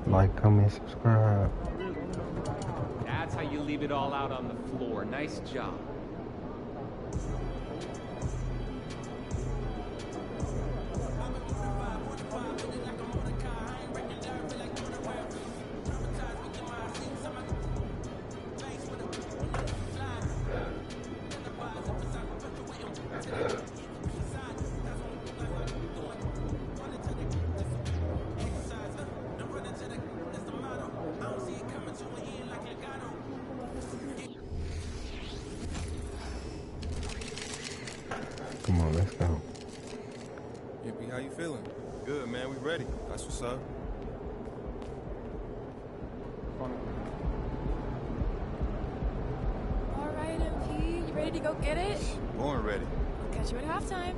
Like, comment, subscribe. That's how you leave it all out on the floor. Nice job. Come on, let's go. Yippee, how you feeling? Good, man. We ready. That's what's up. All right, MP, you ready to go get it? Born ready. I'll catch you at halftime.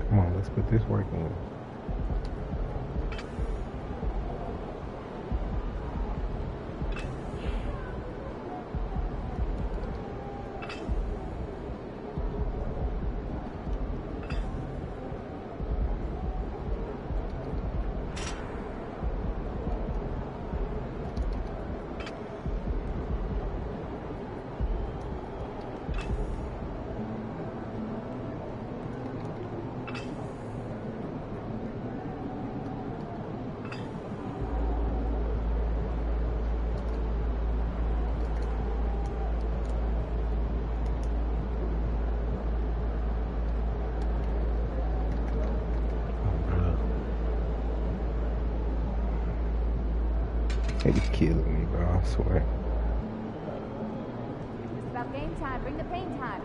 Come on, let's put this work in. It's killing me, bro, I swear. It's about game time. Bring the paint time.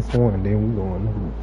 last one, then we go on the hoop.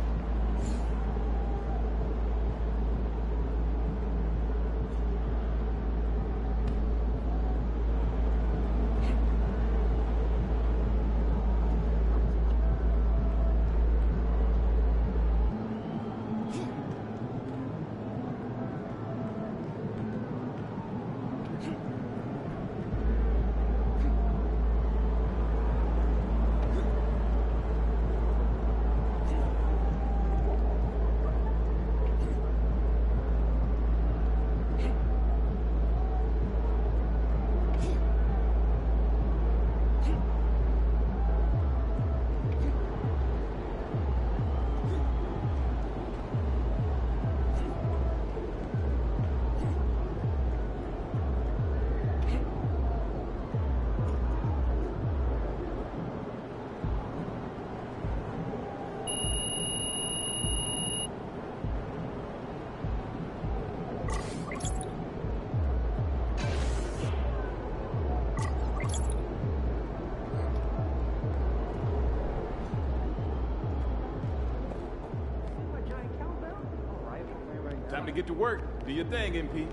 Time to get to work. Do your thing, MP.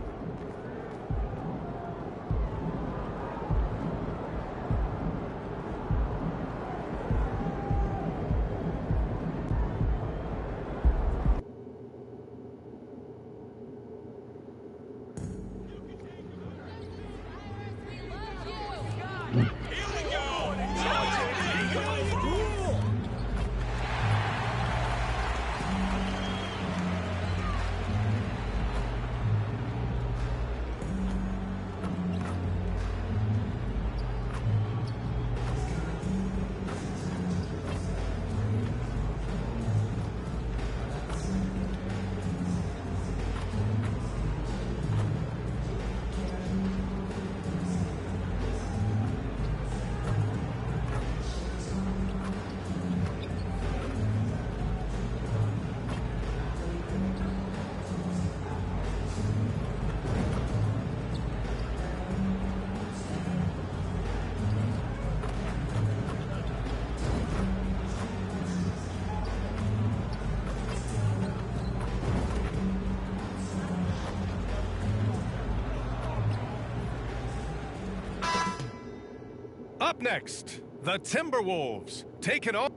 Up next, the Timberwolves take it on.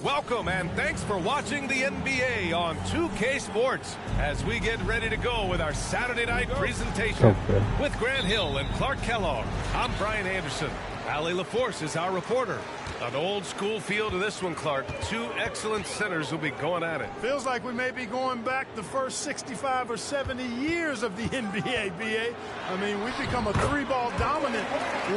Welcome and thanks for watching the NBA on 2K Sports as we get ready to go with our Saturday night presentation with Grant Hill and Clark Kellogg. I'm Brian Anderson. Allie LaForce is our reporter. An old school feel to this one, Clark. Two excellent centers will be going at it. Feels like we may be going back the first 65 or 70 years of the NBA, BA. I mean, we've become a three-ball dominant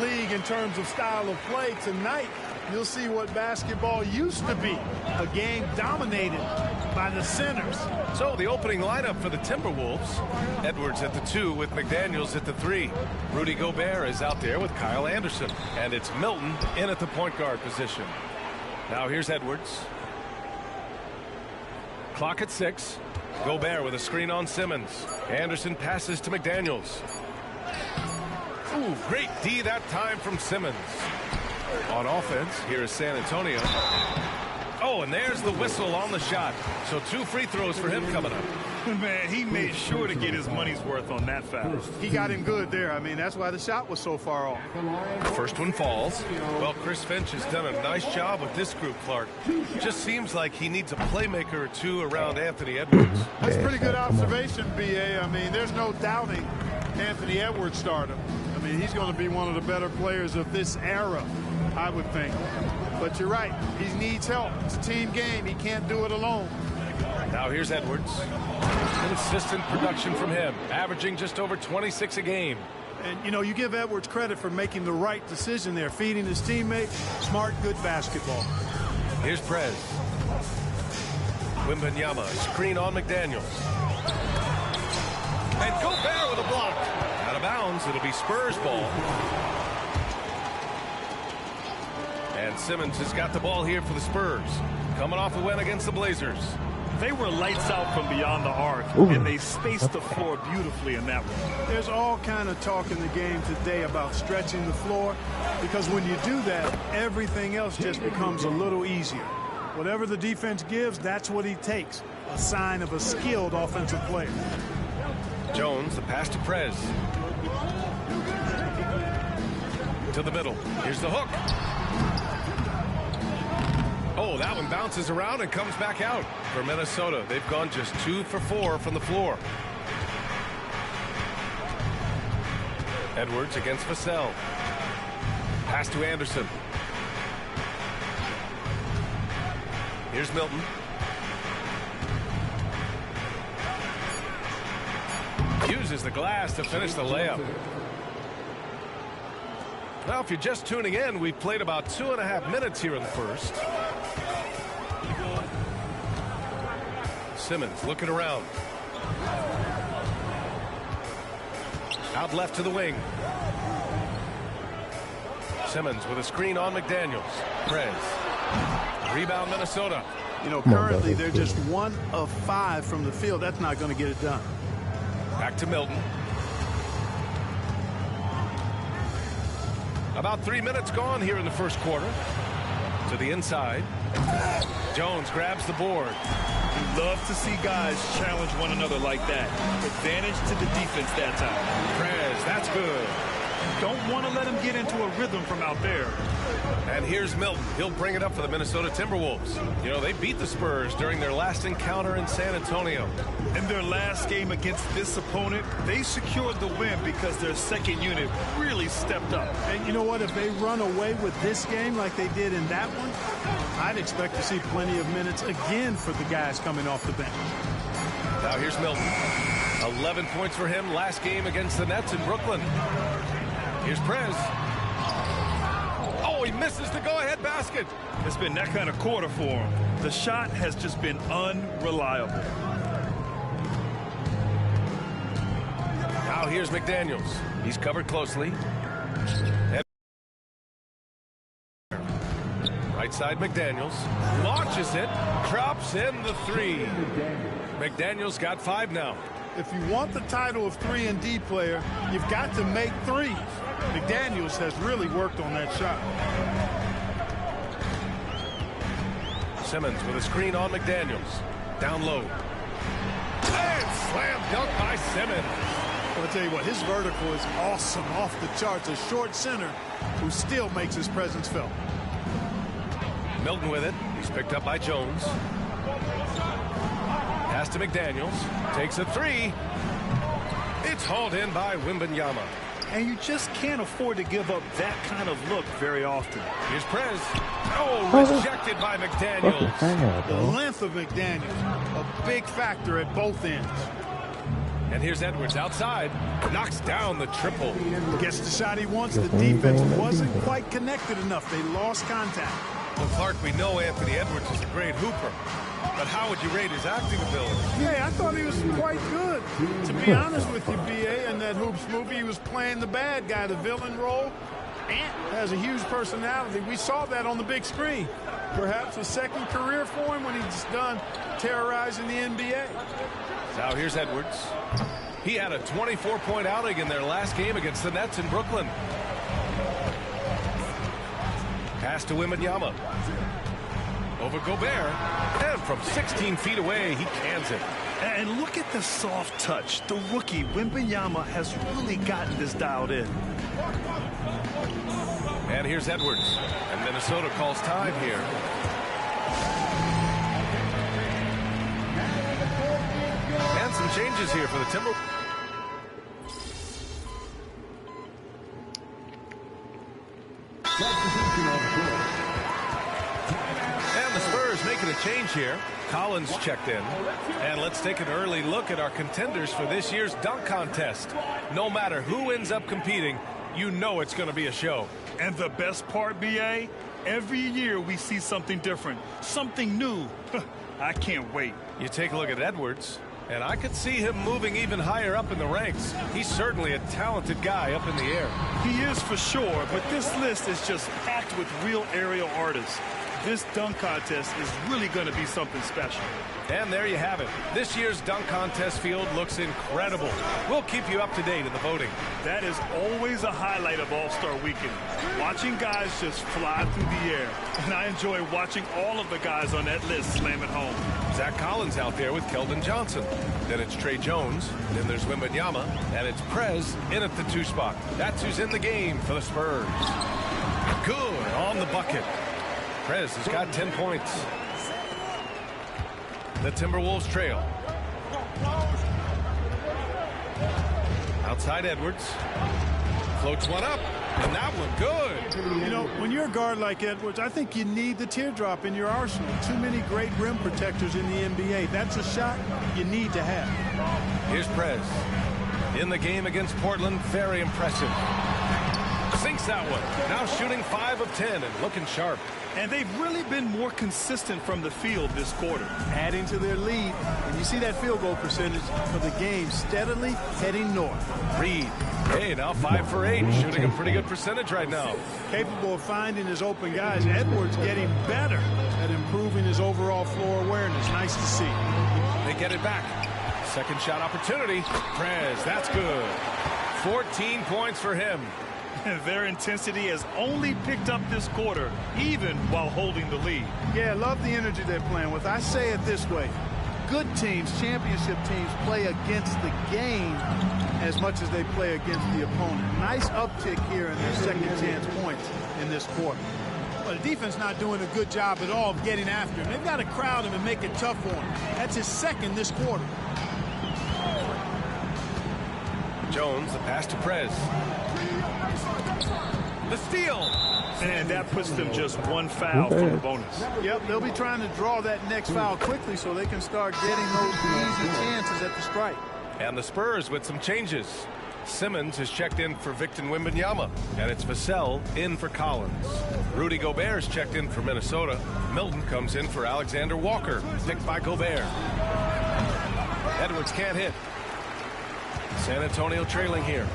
league in terms of style of play. Tonight, you'll see what basketball used to be, a game dominated by the centers. So the opening lineup for the Timberwolves, Edwards at the 2 with McDaniels at the 3. Rudy Gobert is out there with Kyle Anderson, and it's Milton in at the point guard position. Now here's Edwards. Clock at 6. Gobert with a screen on Simmons. Anderson passes to McDaniels. Ooh, great D that time from Simmons. On offense, here is San Antonio. Oh, and there's the whistle on the shot. So 2 free throws for him coming up. Man, he made sure to get his money's worth on that foul. He got him good there. I mean, that's why the shot was so far off. First one falls. Well, Chris Finch has done a nice job with this group, Clark. Just seems like he needs a playmaker or two around Anthony Edwards. That's pretty good observation, BA. I mean, there's no doubting Anthony Edwards stardom. I mean, he's going to be one of the better players of this era, I would think. But you're right. He needs help. It's a team game. He can't do it alone. Now here's Edwards. Consistent production from him, averaging just over 26 a game. And, you know, you give Edwards credit for making the right decision there, feeding his teammate. Smart, good basketball. Here's Prez. Wembanyama, screen on McDaniels. And Gobert with a block. Out of bounds, it'll be Spurs ball. And Simmons has got the ball here for the Spurs. Coming off a win against the Blazers. They were lights out from beyond the arc, and they spaced the floor beautifully in that one. There's all kind of talk in the game today about stretching the floor, because when you do that, everything else just becomes a little easier. Whatever the defense gives, that's what he takes. A sign of a skilled offensive player. Jones, the pass to Prez. To the middle. Here's the hook. Oh, that one bounces around and comes back out for Minnesota. They've gone just 2 for 4 from the floor. Edwards against Vassell. Pass to Anderson. Here's Milton. Uses the glass to finish the layup. Now, if you're just tuning in, we've played about 2.5 minutes here in the first. Simmons looking around. Out left to the wing. Simmons with a screen on McDaniels. Prez. Rebound Minnesota. You know, currently they're just 1 of 5 from the field. That's not going to get it done. Back to Milton. About 3 minutes gone here in the first quarter. To the inside. Jones grabs the board. You love to see guys challenge one another like that. Advantage to the defense that time. Prez, that's good. Don't want to let him get into a rhythm from out there. And here's Milton. He'll bring it up for the Minnesota Timberwolves. You know, they beat the Spurs during their last encounter in San Antonio. In their last game against this opponent, they secured the win because their second unit really stepped up. And you know what? If they run away with this game like they did in that one, I'd expect to see plenty of minutes again for the guys coming off the bench. Now here's Milton. 11 points for him last game against the Nets in Brooklyn. Here's Prez. Oh, he misses the go-ahead basket. It's been that kind of quarter for him. The shot has just been unreliable. Now here's McDaniels. He's covered closely. And right side McDaniels. Launches it. Drops in the 3. McDaniels got 5 now. If you want the title of 3-and-D player, you've got to make threes. McDaniels has really worked on that shot. Simmons with a screen on McDaniels. Down low. And slam dunk by Simmons. I'll tell you what, his vertical is awesome, off the charts. A short center who still makes his presence felt. Milton with it. He's picked up by Jones. Pass to McDaniels. Takes a 3. It's hauled in by Wembanyama. And you just can't afford to give up that kind of look very often. Here's Prez. Oh, rejected by McDaniels. The length of McDaniels, a big factor at both ends. And here's Edwards outside. Knocks down the triple. Gets the shot he wants. The defense wasn't quite connected enough. They lost contact. Well, Clark, we know Anthony Edwards is a great hooper. But how would you rate his acting ability? Yeah, I thought he was quite good. To be honest with you, B.A., in that Hoops movie, he was playing the bad guy, the villain role. Ant has a huge personality. We saw that on the big screen. Perhaps a second career for him when he's done terrorizing the NBA. Now here's Edwards. He had a 24-point outing in their last game against the Nets in Brooklyn. Pass to Wembanyama. Over Gobert. And from 16 feet away, he cans it. And look at the soft touch. The rookie, Wembanyama, has really gotten this dialed in. And here's Edwards. And Minnesota calls time here. And some changes here for the Timberwolves. And the Spurs making a change here. Collins checked in. And let's take an early look at our contenders for this year's dunk contest. No matter who ends up competing, you know it's going to be a show. And the best part, B.A., every year we see something different, something new. I can't wait. You take a look at Edwards, and I could see him moving even higher up in the ranks. He's certainly a talented guy up in the air. He is for sure, but this list is just packed with real aerial artists. This dunk contest is really going to be something special. And there you have it. This year's dunk contest field looks incredible. We'll keep you up to date in the voting. That is always a highlight of All-Star Weekend. Watching guys just fly through the air. And I enjoy watching all of the guys on that list slam it home. Zach Collins out there with Keldon Johnson. Then it's Trey Jones. Then there's Wembanyama. And it's Prez in at the 2 spot. That's who's in the game for the Spurs. Good on the bucket. Prez has got 10 points. The Timberwolves trail. Outside Edwards. Floats one up. And that one good. You know, when you're a guard like Edwards, I think you need the teardrop in your arsenal. Too many great rim protectors in the NBA. That's a shot you need to have. Here's Prez. In the game against Portland, very impressive. Sinks that one. Now shooting 5 of 10 and looking sharp. And they've really been more consistent from the field this quarter. Adding to their lead, and you see that field goal percentage for the game steadily heading north. Reed, hey, now 5 for 8, shooting a pretty good percentage right now. Capable of finding his open guys. Edwards getting better at improving his overall floor awareness. Nice to see. They get it back. Second shot opportunity. Prez, that's good. 14 points for him. Their intensity has only picked up this quarter, even while holding the lead. Yeah, love the energy they're playing with. I say it this way. Good teams, championship teams, play against the game as much as they play against the opponent. Nice uptick here in their second chance points in this quarter. But the defense not doing a good job at all of getting after him. They've got to crowd him and make it tough for him. That's his second this quarter. Jones, the pass to Prez. The steal. And that puts them just 1 foul from the bonus. Yep, they'll be trying to draw that next foul quickly so they can start getting those easy chances at the strike. And the Spurs with some changes. Simmons is checked in for Victor Wembanyama, and it's Vassell in for Collins. Rudy Gobert is checked in for Minnesota. Milton comes in for Alexander Walker, picked by Gobert. Edwards can't hit. San Antonio trailing here.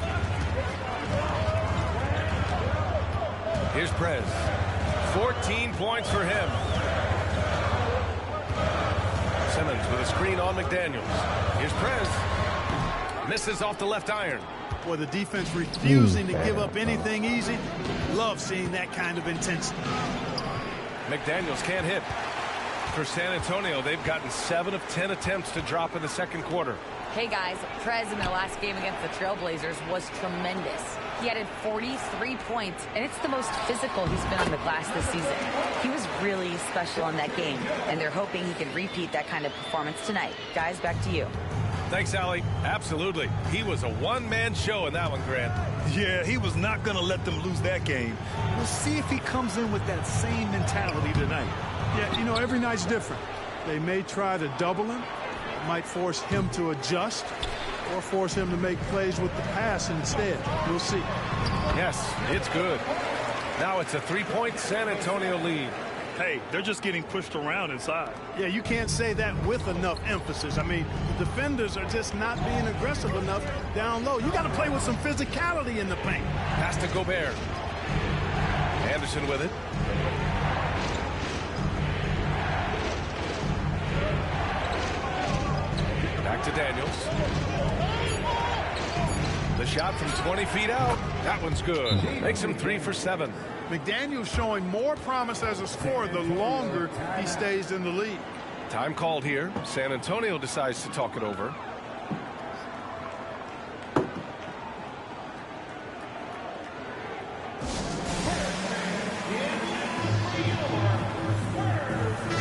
Here's Prez. 14 points for him. Simmons with a screen on McDaniels. Here's Prez. Misses off the left iron. Boy, the defense refusing to give up anything easy. Love seeing that kind of intensity. McDaniels can't hit. For San Antonio, they've gotten 7 of 10 attempts to drop in the second quarter. Hey guys, Prez in the last game against the Trailblazers was tremendous. He added 43 points, and it's the most physical he's been on the glass this season. He was really special in that game, and they're hoping he can repeat that kind of performance tonight. Guys, back to you. Thanks, Allie. Absolutely. He was a one-man show in that one, Grant. Yeah, he was not going to let them lose that game. We'll see if he comes in with that same mentality tonight. Yeah, you know, every night's different. They may try to double him. It might force him to adjust or force him to make plays with the pass instead. We'll see. Yes, it's good. Now it's a 3-point San Antonio lead. Hey, they're just getting pushed around inside. Yeah, you can't say that with enough emphasis. I mean, the defenders are just not being aggressive enough down low. You got to play with some physicality in the paint. Pass to Gobert. Anderson with it. Back to Daniels. The shot from 20 feet out. That one's good. Makes him 3 for 7. McDaniel's showing more promise as a scorer the longer he stays in the lead. Time called here. San Antonio decides to talk it over.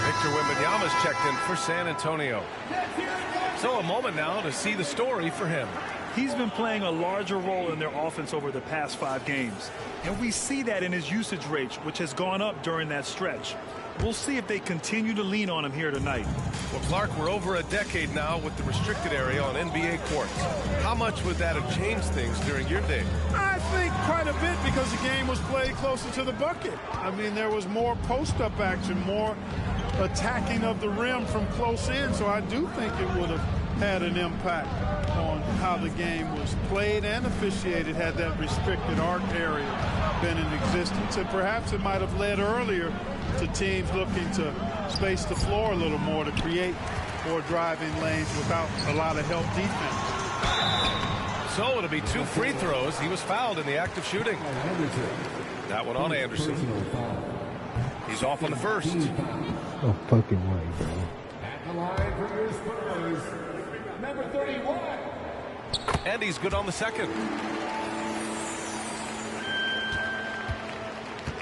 Victor Wembanyama's checked in for San Antonio. So a moment now to see the story for him. He's been playing a larger role in their offense over the past 5 games. And we see that in his usage rate, which has gone up during that stretch. We'll see if they continue to lean on him here tonight. Well, Clark, we're over a decade now with the restricted area on NBA courts. How much would that have changed things during your day? I think quite a bit because the game was played closer to the bucket. I mean, there was more post-up action, more attacking of the rim from close in, so I do think it would have had an impact. on how the game was played and officiated had that restricted arc area been in existence. And perhaps it might have led earlier to teams looking to space the floor a little more to create more driving lanes without a lot of help defense. So it'll be 2 free throws. He was fouled in the act of shooting. That one on Anderson. He's off on the first. No fucking way, bro. At the line for your Spurs, number 31. And he's good on the second.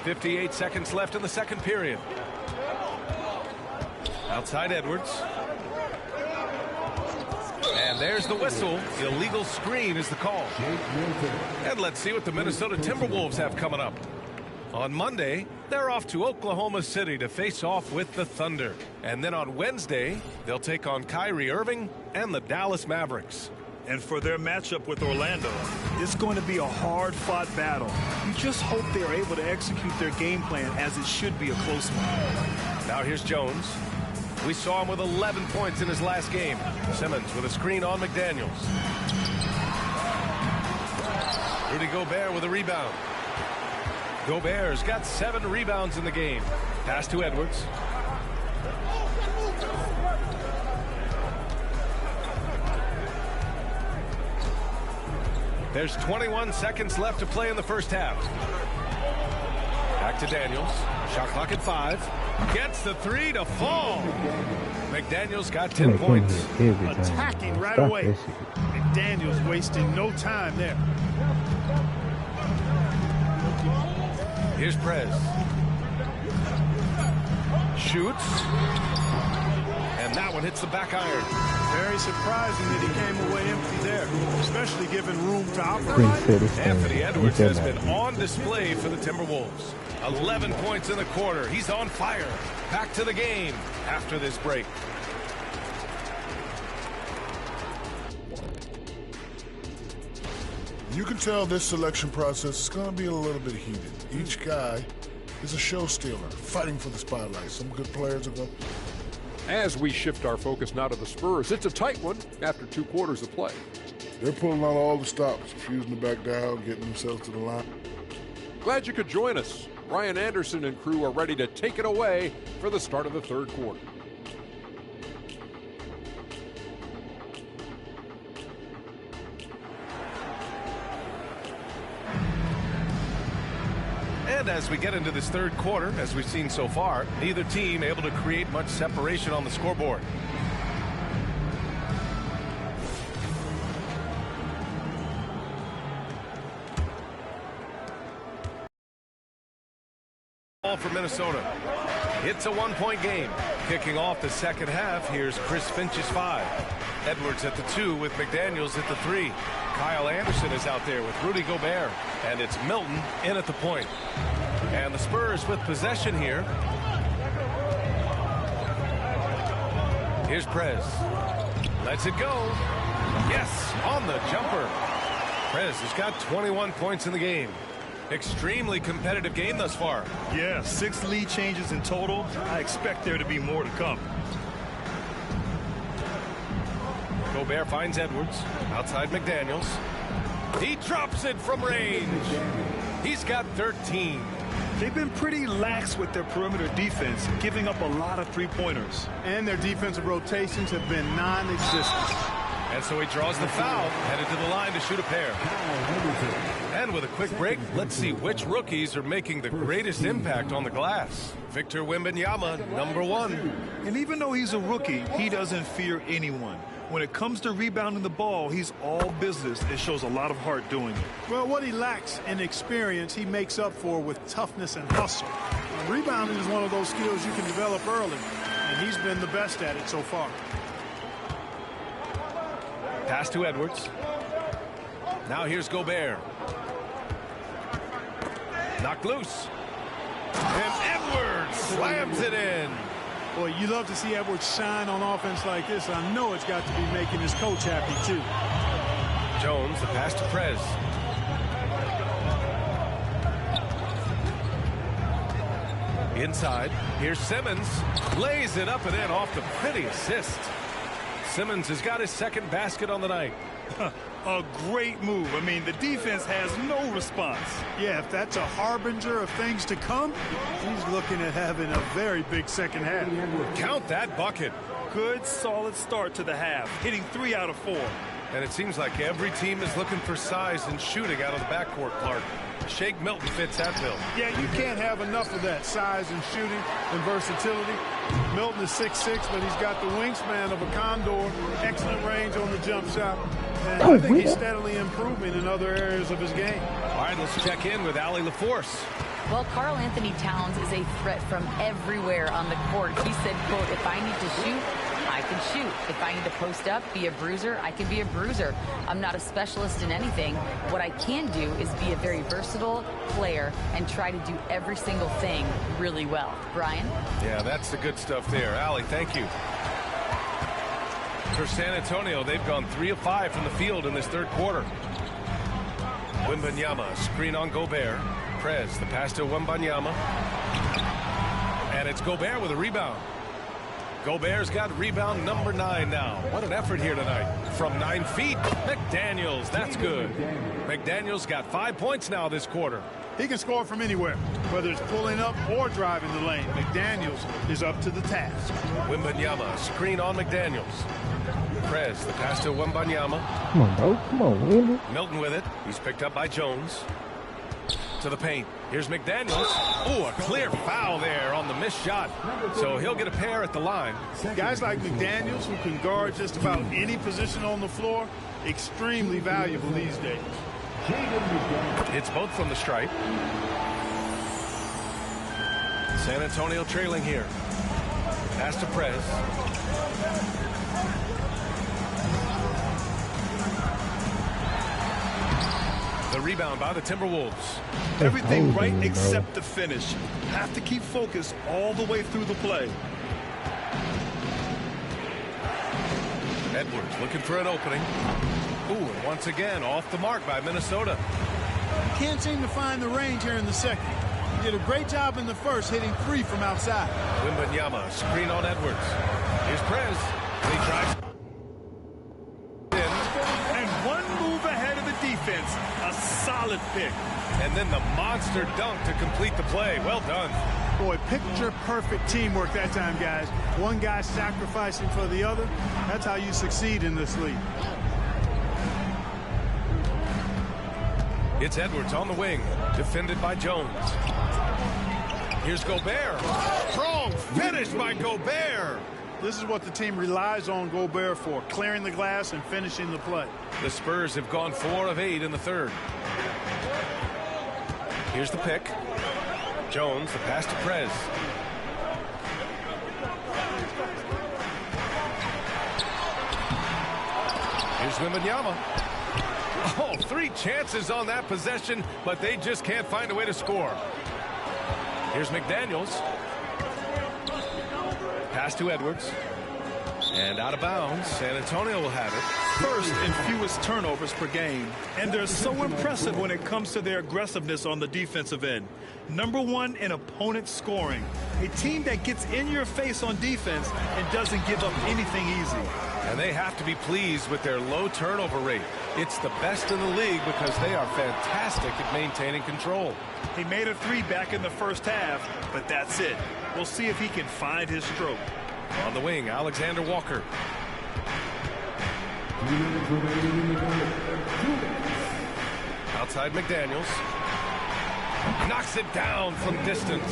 58 seconds left in the second period. Outside Edwards. And there's the whistle. Illegal screen is the call. And let's see what the Minnesota Timberwolves have coming up. On Monday, they're off to Oklahoma City to face off with the Thunder. And then on Wednesday, they'll take on Kyrie Irving and the Dallas Mavericks. And for their matchup with Orlando, it's going to be a hard-fought battle. You just hope they are able to execute their game plan as it should be a close one. Now here's Jones. We saw him with 11 points in his last game. Simmons with a screen on McDaniels. Rudy Gobert with a rebound. Gobert's got 7 rebounds in the game. Pass to Edwards. There's 21 seconds left to play in the first half. Back to Daniels. Shot clock at 5. Gets the 3 to fall. McDaniels got 10 points. Attacking right away. McDaniels wasting no time there. Here's Prez. Shoots. And that one hits the back iron. Very surprising that he came away empty there, especially given room to operate. Anthony Edwards has been on display for the Timberwolves. 11 points in the quarter. He's on fire. Back to the game after this break. You can tell this selection process is going to be a little bit heated. Each guy is a show stealer, fighting for the spotlight. Some good players are going. As we shift our focus now to the Spurs, it's a tight one after 2 quarters of play. They're pulling out all the stops, refusing to back down, getting themselves to the line. Glad you could join us. Ryan Anderson and crew are ready to take it away for the start of the 3rd quarter. And as we get into this 3rd quarter, as we've seen so far, neither team able to create much separation on the scoreboard. Ball for Minnesota. It's a 1-point game. Kicking off the second half, here's Chris Finch's 5. Edwards at the 2 with McDaniels at the 3. Kyle Anderson is out there with Rudy Gobert. And it's Milton in at the point. And the Spurs with possession here. Here's Prez. Lets it go. Yes, on the jumper. Prez has got 21 points in the game. Extremely competitive game thus far. Yeah, 6 lead changes in total. I expect there to be more to come. Gobert finds Edwards. Outside McDaniels. He drops it from range. He's got 13. They've been pretty lax with their perimeter defense, giving up a lot of 3-pointers. And their defensive rotations have been non-existent. And so he draws the foul, headed to the line to shoot a pair. And with a quick break, let's see which rookies are making the greatest impact on the glass. Victor Wembanyama, number 1. And even though he's a rookie, he doesn't fear anyone. When it comes to rebounding the ball, he's all business and shows a lot of heart doing it. Well, what he lacks in experience, he makes up for with toughness and hustle. Rebounding is one of those skills you can develop early, and he's been the best at it so far. Pass to Edwards. Now here's Gobert. Knocked loose. And Edwards slams it in. Boy, you love to see Edwards shine on offense like this. I know it's got to be making his coach happy, too. Jones, the pass to Prez. Inside, here's Simmons. Lays it up and in off the pretty assist. Simmons has got his 2nd basket on the night. A great move. I mean, the defense has no response. Yeah, if that's a harbinger of things to come, he's looking at having a very big second half. Count that bucket. Good, solid start to the half, hitting 3 out of 4. And it seems like every team is looking for size and shooting out of the backcourt, Clark. Shake Milton fits that bill. Yeah, you can't have enough of that size and shooting and versatility. Milton is 6'6", but he's got the wingspan of a condor, excellent range on the jump shot, and I think he's steadily improving in other areas of his game. All right, let's check in with Allie LaForce. Well, Karl Anthony Towns is a threat from everywhere on the court. He said, quote, if I need to shoot, I can shoot. If I need to post up, be a bruiser, I can be a bruiser. I'm not a specialist in anything. What I can do is be a very versatile player and try to do every single thing really well. Brian? Yeah, that's the good stuff there. Allie, thank you. For San Antonio, they've gone 3 of 5 from the field in this third quarter. Wembanyama, screen on Gobert. Prez, the pass to Wembanyama. And it's Gobert with a rebound. Gobert's got rebound number 9 now. What an effort here tonight. From 9 feet, McDaniels, that's good. McDaniels got 5 points now this quarter. He can score from anywhere, whether it's pulling up or driving the lane. McDaniels is up to the task. Wembanyama, screen on McDaniels. Prez, the pass to Wembanyama. Come on, bro. Come on, Wemby. Milton with it. He's picked up by Jones. To the paint. Here's McDaniels. Oh, a clear foul there on the missed shot. So he'll get a pair at the line. Guys like McDaniels, who can guard just about any position on the floor, extremely valuable these days. It's both from the stripe. San Antonio trailing here. Pass to Prez. The rebound by the Timberwolves. Everything right except the finish. Have to keep focused all the way through the play. Edwards looking for an opening. Ooh, and once again off the mark by Minnesota. Can't seem to find the range here in the second. He did a great job in the first, hitting 3 from outside. Wembanyama, screen on Edwards. Here's Prez. And he tries. And one move ahead of the defense. A solid pick. And then the monster dunk to complete the play. Well done. Boy, picture-perfect teamwork that time, guys. One guy sacrificing for the other. That's how you succeed in this league. It's Edwards on the wing, defended by Jones. Here's Gobert. Strong finish by Gobert. This is what the team relies on Gobert for, clearing the glass and finishing the play. The Spurs have gone 4 of 8 in the third. Here's the pick. Jones, the pass to Prez. Here's Wembanyama. Oh, 3 chances on that possession, but they just can't find a way to score. Here's McDaniels. Pass to Edwards. And out of bounds. San Antonio will have it. First and fewest turnovers per game. And they're so impressive when it comes to their aggressiveness on the defensive end. Number 1 in opponent scoring. A team that gets in your face on defense and doesn't give up anything easy. And they have to be pleased with their low turnover rate. It's the best in the league because they are fantastic at maintaining control. He made a 3 back in the first half, but that's it. We'll see if he can find his stroke. On the wing, Alexander Walker. Outside McDaniels. Knocks it down from distance.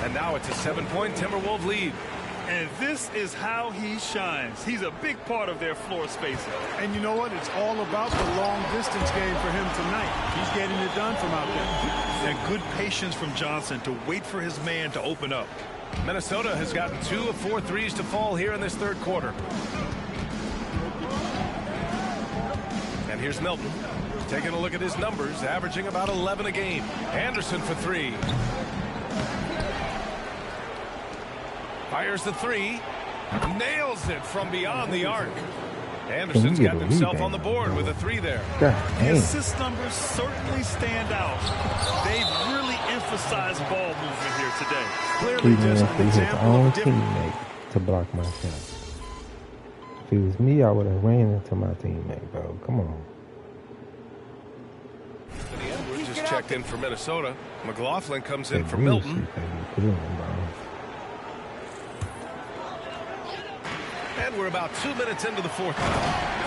And now it's a 7-point Timberwolves lead. And this is how he shines. He's a big part of their floor spacing. And you know what? It's all about the long distance game for him tonight. He's getting it done from out there. And good patience from Johnson to wait for his man to open up. Minnesota has gotten 2 of 4 threes to fall here in this third quarter. And here's Milton taking a look at his numbers, averaging about 11 a game. Anderson for 3. Fires the 3. Nails it from beyond the arc. Anderson's got himself on the board with a 3 there. The assist numbers certainly stand out. They've really emphasized ball movement here today. Clearly just an example of teammate to block my shot. If it was me, I would have ran into my teammate, bro. Come on. Edwards just checked in for Minnesota. McLaughlin comes in for Milton. And we're about 2 minutes into the fourth.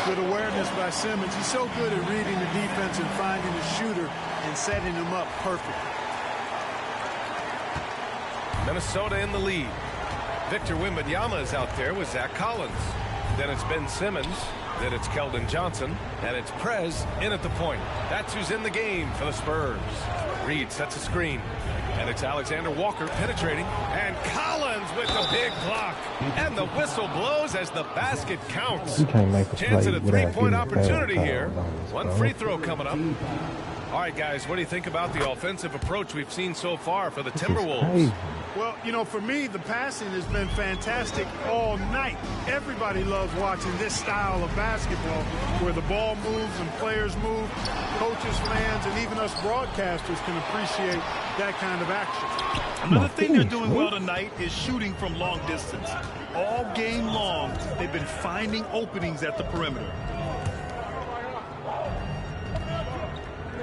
Good awareness by Simmons. He's so good at reading the defense and finding the shooter and setting him up perfectly. Minnesota in the lead. Victor Wembanyama is out there with Zach Collins. Then it's Ben Simmons. Then it's Keldon Johnson. And it's Prez in at the point. That's who's in the game for the Spurs. Reed sets a screen. And it's Alexander Walker penetrating. And Collins with the big block. And the whistle blows as the basket counts. Chance at a three-point opportunity here. One free throw coming up. All right, guys, what do you think about the offensive approach we've seen so far for the Timberwolves? Well, you know, for me, the passing has been fantastic all night. Everybody loves watching this style of basketball where the ball moves and players move. Coaches, fans, and even us broadcasters can appreciate that kind of action. Another thing they're doing well tonight is shooting from long distance. All game long, they've been finding openings at the perimeter.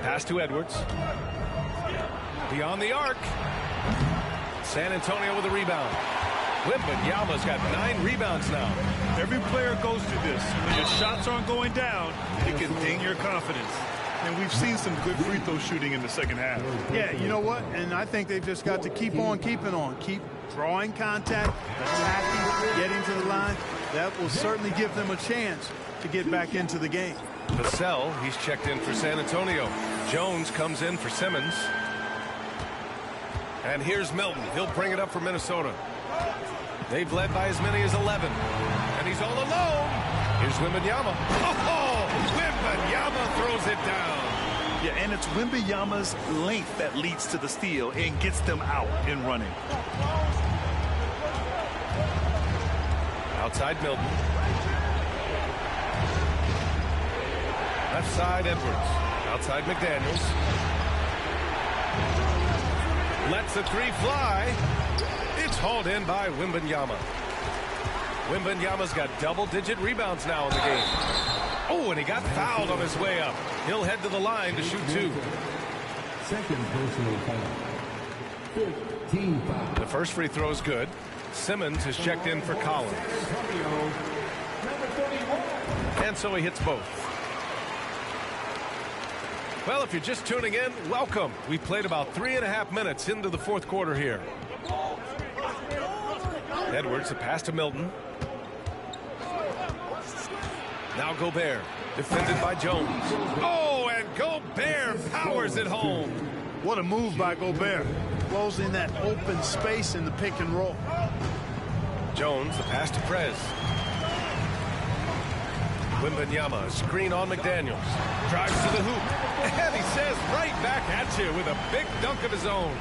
Pass to Edwards. Beyond the arc. San Antonio with a rebound. Wembanyama's got 9 rebounds now. Every player goes through this. When your shots aren't going down, it can ding your confidence. And we've seen some good free throw shooting in the second half. Yeah, you know what? And I think they've just got to keep on keeping on. Keep drawing contact, attacking, getting to the line. That will certainly give them a chance to get back into the game. Vassell, he's checked in for San Antonio. Jones comes in for Simmons. And here's Milton. He'll bring it up for Minnesota. They've led by as many as 11. And he's all alone. Here's Wembanyama. Oh, Wembanyama throws it down. Yeah, and it's Wembanyama's length that leads to the steal and gets them out and running. Outside Milton. Left side Edwards. Outside McDaniels. Lets the three fly. It's hauled in by Wembanyama. Wembanyama's got double-digit rebounds now in the game. Oh, and he got fouled on his way up. He'll head to the line to shoot 2. Second personal foul. 15 foul. The first free throw is good. Simmons has checked in for Collins. And so he hits both. Well, if you're just tuning in, welcome. We played about 3.5 minutes into the fourth quarter here. Edwards, a pass to Milton. Now Gobert, defended by Jones. Oh, and Gobert powers it home. What a move by Gobert. Closing that open space in the pick and roll. Jones, the pass to Prez. Wembanyama, screen on McDaniels. Drives to the hoop. And he says right back at you with a big dunk of his own.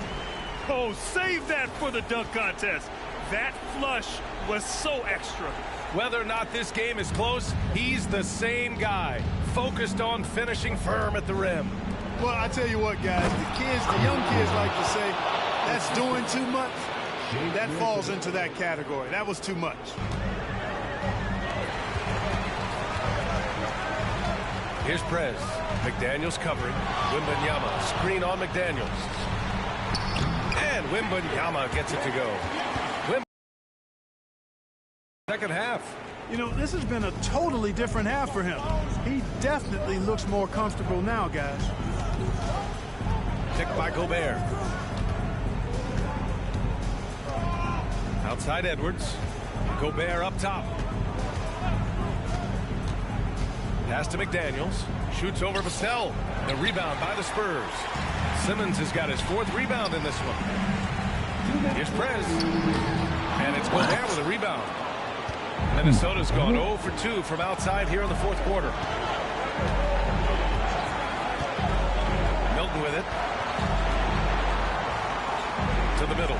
Oh, save that for the dunk contest. That flush was so extra. Whether or not this game is close, he's the same guy. Focused on finishing firm at the rim. Well, I tell you what, guys, the young kids like to say, that's doing too much. That falls into that category. That was too much. Here's Prez. McDaniels covering. Wembanyama, screen on McDaniels. And Wembanyama gets it to go. Second half. You know, this has been a totally different half for him. He definitely looks more comfortable now, guys. Picked by Gobert. Outside Edwards. Gobert up top. Pass to McDaniels. Shoots over Vassell. The rebound by the Spurs. Simmons has got his 4th rebound in this one. Here's Prez. And it's Gobert with a rebound. Minnesota's gone 0 for 2 from outside here in the fourth quarter. Milton with it. To the middle.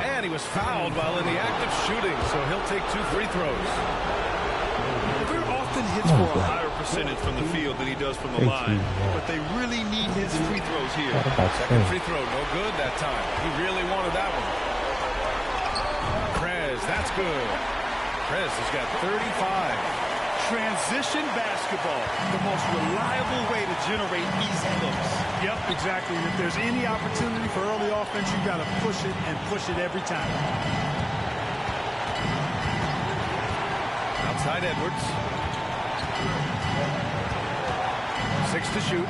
And he was fouled while in the act of shooting, so he'll take 2 free throws. Gobert often hits for a higher percentage from the field than he does from the line, but they really need his free throws here. Second free throw, no good that time. He really wanted that one. Prez, that's good. Prez has got 35. Transition basketball, the most reliable way to generate easy looks. Yep, exactly. And if there's any opportunity for early offense, you got to push it and push it every time. Outside Edwards. 6 to shoot.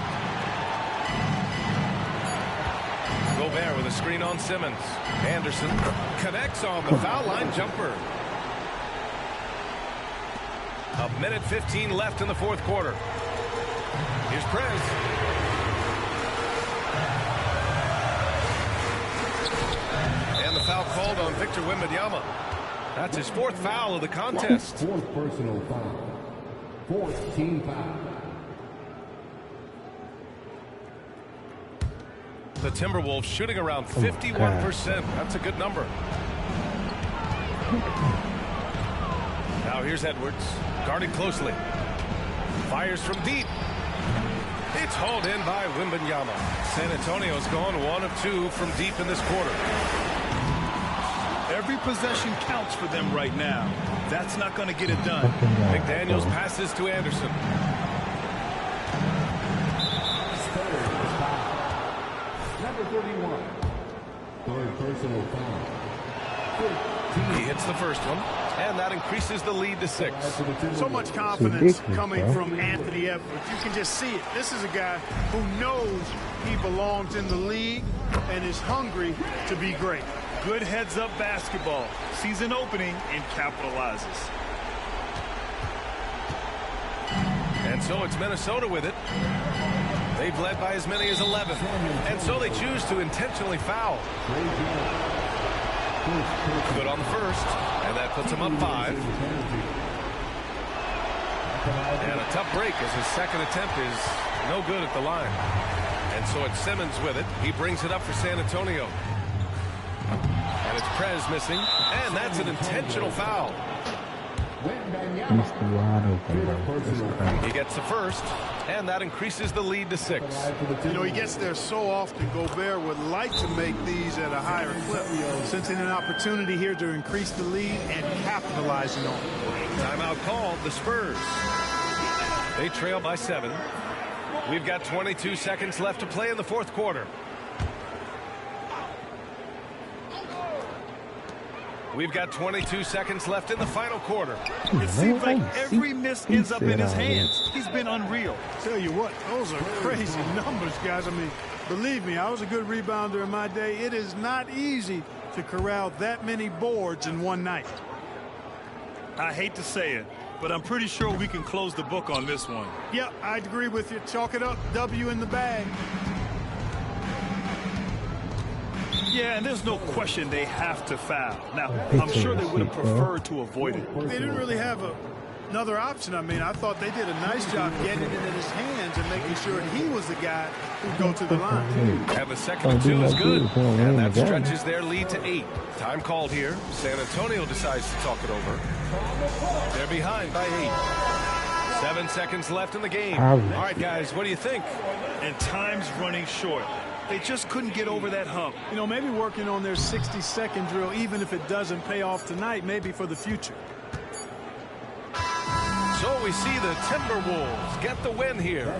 Gobert with a screen on Simmons. Anderson connects on the foul line jumper. A minute 15 left in the fourth quarter. Here's Prez. And the foul called on Victor Wembanyama. That's his fourth foul of the contest. Fourth personal foul. Fourth team foul. The Timberwolves shooting around 51%. That's a good number. Now here's Edwards, guarded closely. Fires from deep. It's hauled in by Wembanyama. San Antonio's gone 1 of 2 from deep in this quarter. Every possession counts for them right now. That's not going to get it done. McDaniels passes to Anderson. Number 31. Third personal foul. He hits the first one, and that increases the lead to 6. So much confidence coming from Anthony Edwards. You can just see it. This is a guy who knows he belongs in the league and is hungry to be great. Good heads-up basketball. Sees an opening and capitalizes. And so it's Minnesota with it. They've led by as many as 11. And so they choose to intentionally foul. Good on the first. And that puts him up 5. And a tough break as his second attempt is no good at the line. And so it's Simmons with it. He brings it up for San Antonio. And it's Prez missing. And that's an intentional foul. He gets the first, and that increases the lead to 6. You know, he gets there so often. Gobert would like to make these at a higher clip, sensing an opportunity here to increase the lead and capitalizing on it. Timeout called, the Spurs. They trail by 7. We've got 22 seconds left to play in the fourth quarter. We've got 22 seconds left in the final quarter. It seems like every miss ends up in his hands. He's been unreal. Tell you what, those are crazy numbers, guys. I mean, believe me, I was a good rebounder in my day. It is not easy to corral that many boards in one night. I hate to say it, but I'm pretty sure we can close the book on this one. Yep, I'd agree with you. Chalk it up. W in the bag. Yeah, and there's no question they have to foul. Now, I'm sure they would have preferred to avoid it. They didn't really have another option. I mean, I thought they did a nice job getting it in his hands and making sure he was the guy who'd go to the line. And the second and 2 is good. And that stretches their lead to 8. Time called here. San Antonio decides to talk it over. They're behind by 8. 7 seconds left in the game. All right, guys, what do you think? And time's running short. They just couldn't get over that hump. You know, maybe working on their 60-second drill, even if it doesn't pay off tonight, maybe for the future. So we see the Timberwolves get the win here.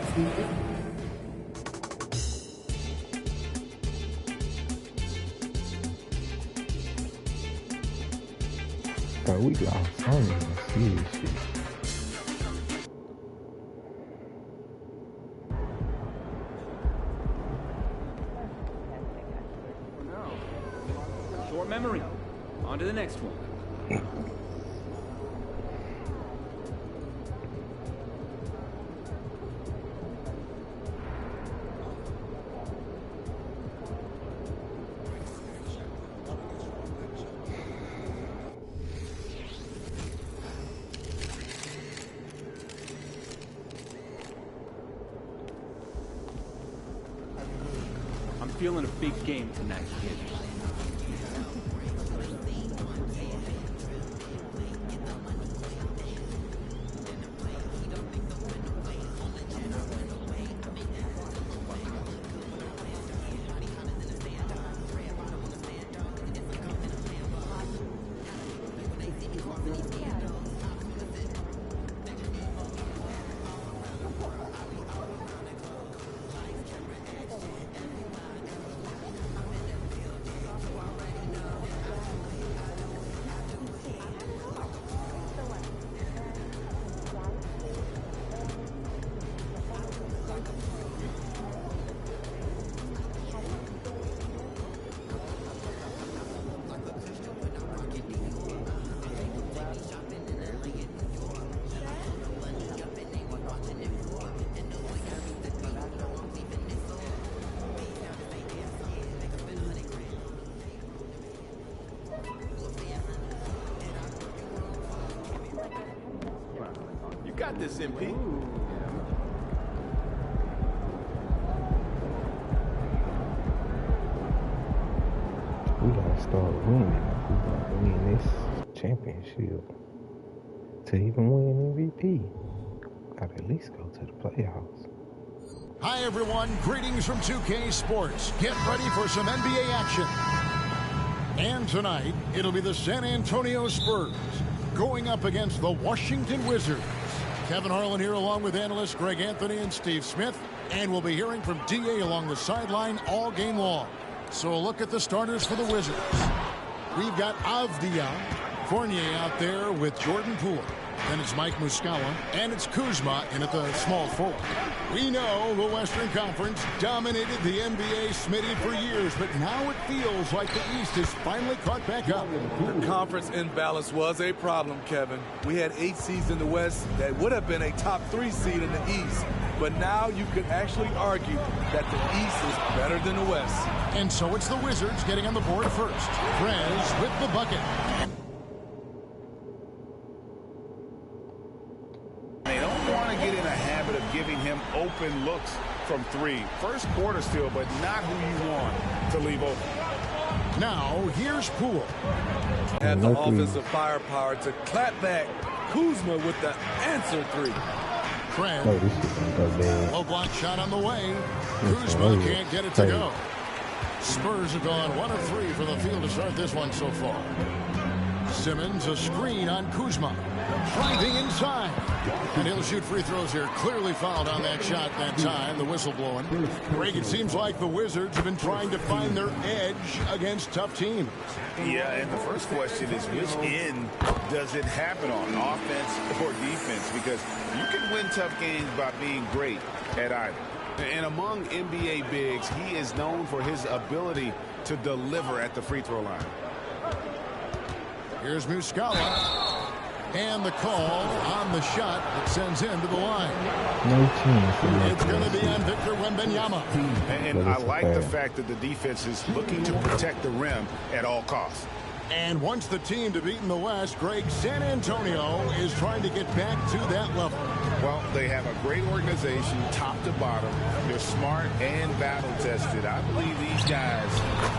Bro, we lost. I don't even see this shit. Short memory. On to the next one. I'm feeling a big game tonight, kid. got this, MP. We gotta start winning. We gotta win this championship. To even win MVP, gotta at least go to the playoffs. Hi, everyone. Greetings from 2K Sports. Get ready for some NBA action. And tonight, it'll be the San Antonio Spurs going up against the Washington Wizards. Kevin Harlan here along with analysts Greg Anthony and Steve Smith. And we'll be hearing from DA along the sideline all game long. So a look at the starters for the Wizards. We've got Avdia Fournier out there with Jordan Poole. Then it's Mike Muscala, and it's Kuzma in at the small forward. We know the Western Conference dominated the NBA Smitty for years, but now it feels like the East has finally caught back up. The conference imbalance was a problem, Kevin. We had 8 seeds in the West that would have been a top 3 seed in the East. But now you could actually argue that the East is better than the West. And so it's the Wizards getting on the board first. Prez with the bucket. They don't want to get in a habit of giving him open looks from 3. First quarter still, but not who you want to leave open. Now, here's Poole. Had the offensive firepower to clap back Kuzma with the answer 3. Low block shot on the way. Kuzma can't get it to go. Spurs have gone 1 of 3 from the field to start this one so far. Simmons, a screen on Kuzma. Driving inside. And he'll shoot free throws here. Clearly fouled on that shot that time. The whistle blowing. Greg, it seems like the Wizards have been trying to find their edge against tough teams. Yeah, and the first question is which end does it happen on, offense or defense? Because you can win tough games by being great at either. And among NBA bigs, he is known for his ability to deliver at the free throw line. Here's Muscala. And the call on the shot that sends him to the line. No chance. It's going to be on Victor Wembanyama. And I like the fact that the defense is looking to protect the rim at all costs. And once the team to beat in the West, Greg, San Antonio is trying to get back to that level. Well, they have a great organization, top to bottom. They're smart and battle-tested. I believe these guys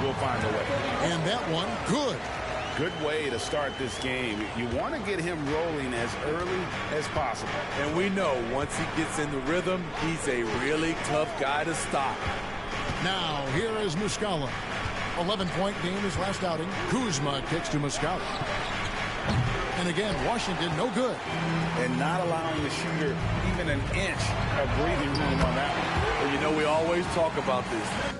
will find a way. And that one, good. Good way to start this game. You want to get him rolling as early as possible. And we know once he gets in the rhythm, he's a really tough guy to stop. Now, here is Muscala. 11-point game his last outing. Kuzma kicks to Muscala. And again, Washington, no good. And not allowing the shooter even an inch of breathing room on that one. Well, you know, we always talk about this.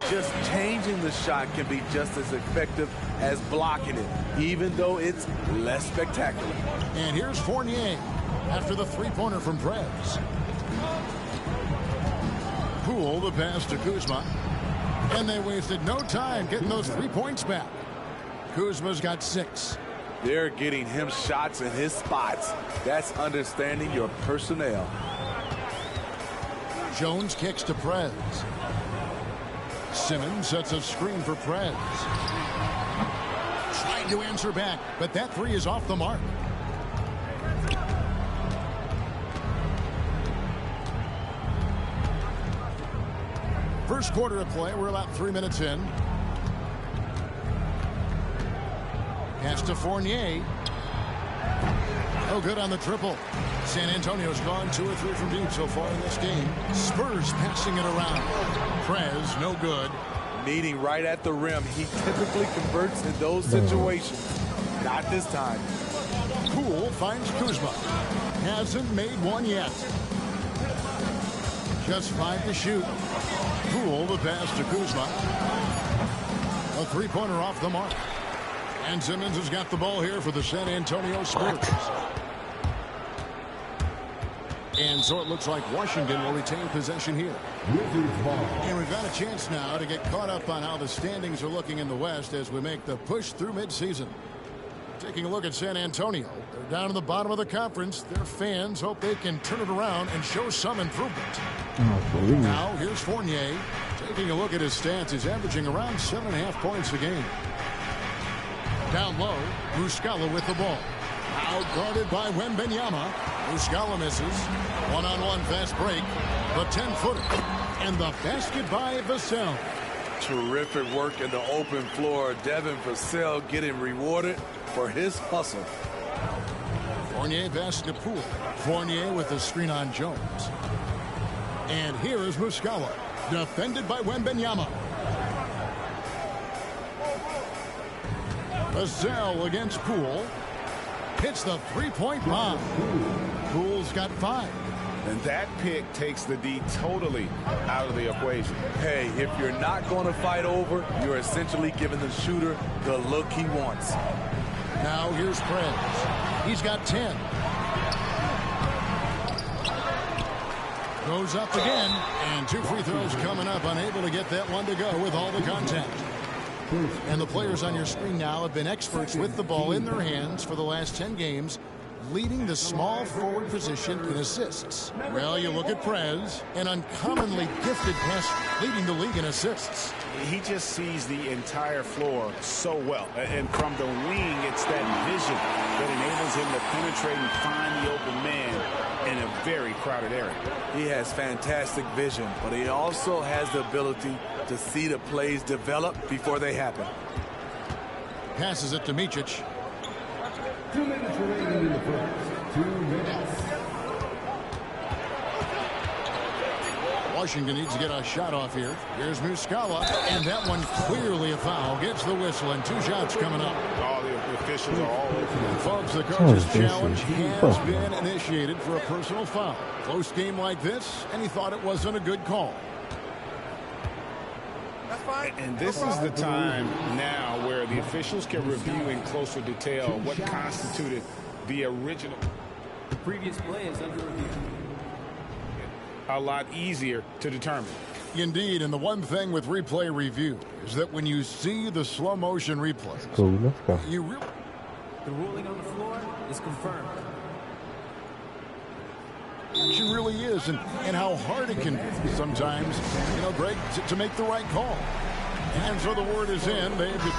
Just changing the shot can be just as effective as blocking it, even though it's less spectacular. And here's Fournier after the three-pointer from Prez. Poole, the pass to Kuzma. And they wasted no time getting those 3 points back. Kuzma's got 6. They're getting him shots in his spots. That's understanding your personnel. Jones kicks to Prez. Simmons sets a screen for Prez. Trying to answer back, but that 3 is off the mark. First quarter of play, we're about 3 minutes in. Pass to Fournier. Oh, good on the triple. San Antonio's gone 2 or 3 from deep so far in this game. Spurs passing it around. Prez, no good. Meeting right at the rim. He typically converts in those situations. Not this time. Poole finds Kuzma. Hasn't made one yet. Just 5 to shoot. Poole, the pass to Kuzma. A 3-pointer off the mark. And Simmons has got the ball here for the San Antonio Spurs. And so it looks like Washington will retain possession here. And we've got a chance now to get caught up on how the standings are looking in the West as we make the push through midseason. Taking a look at San Antonio. They're down in the bottom of the conference. Their fans hope they can turn it around and show some improvement. Now, here's Fournier. Taking a look at his stats, he's averaging around 7.5 points a game. Down low, Muscala with the ball. Outguarded by Wembanyama. Muscala misses. One-on-one fast break. The 10-footer. And the basket by Vassell. Terrific work in the open floor. Devin Vassell getting rewarded for his hustle. Fournier pass to Poole. Fournier with the screen on Jones. And here is Muscala. Defended by Wembanyama. Vassell against Poole. Hits the three-point bomb. Poole's got 5. And that pick takes the D totally out of the equation. Hey, if you're not going to fight over, you're essentially giving the shooter the look he wants. Now here's Prez. He's got 10. Goes up again, and 2 free throws coming up. Unable to get that one to go with all the contact. And the players on your screen now have been experts with the ball in their hands for the last 10 games, leading the small forward position in assists. Well, you look at Prez, an uncommonly gifted passer, leading the league in assists. He just sees the entire floor so well. And from the wing, it's that vision that enables him to penetrate and find the open man in a very crowded area. He has fantastic vision, but he also has the ability to see the plays develop before they happen. Passes it to Micic. 2 minutes remaining in the first. 2 minutes. Washington needs to get a shot off here. Here's Muscala, and that one clearly a foul. Gets the whistle, and 2 shots coming up. All the officials are all over. Folks, the coach's challenge has been initiated for a personal foul. Close game like this, and he thought it wasn't a good call. And this is the time now where the officials can review in closer detail what constituted the original. The previous play is under review. A lot easier to determine. Indeed, and the one thing with replay review is that when you see the slow motion replays, cool, let's go. The ruling on the floor is confirmed. Action really is, and how hard it can be sometimes, you know, Greg, to make the right call. And so the word is in. They've just...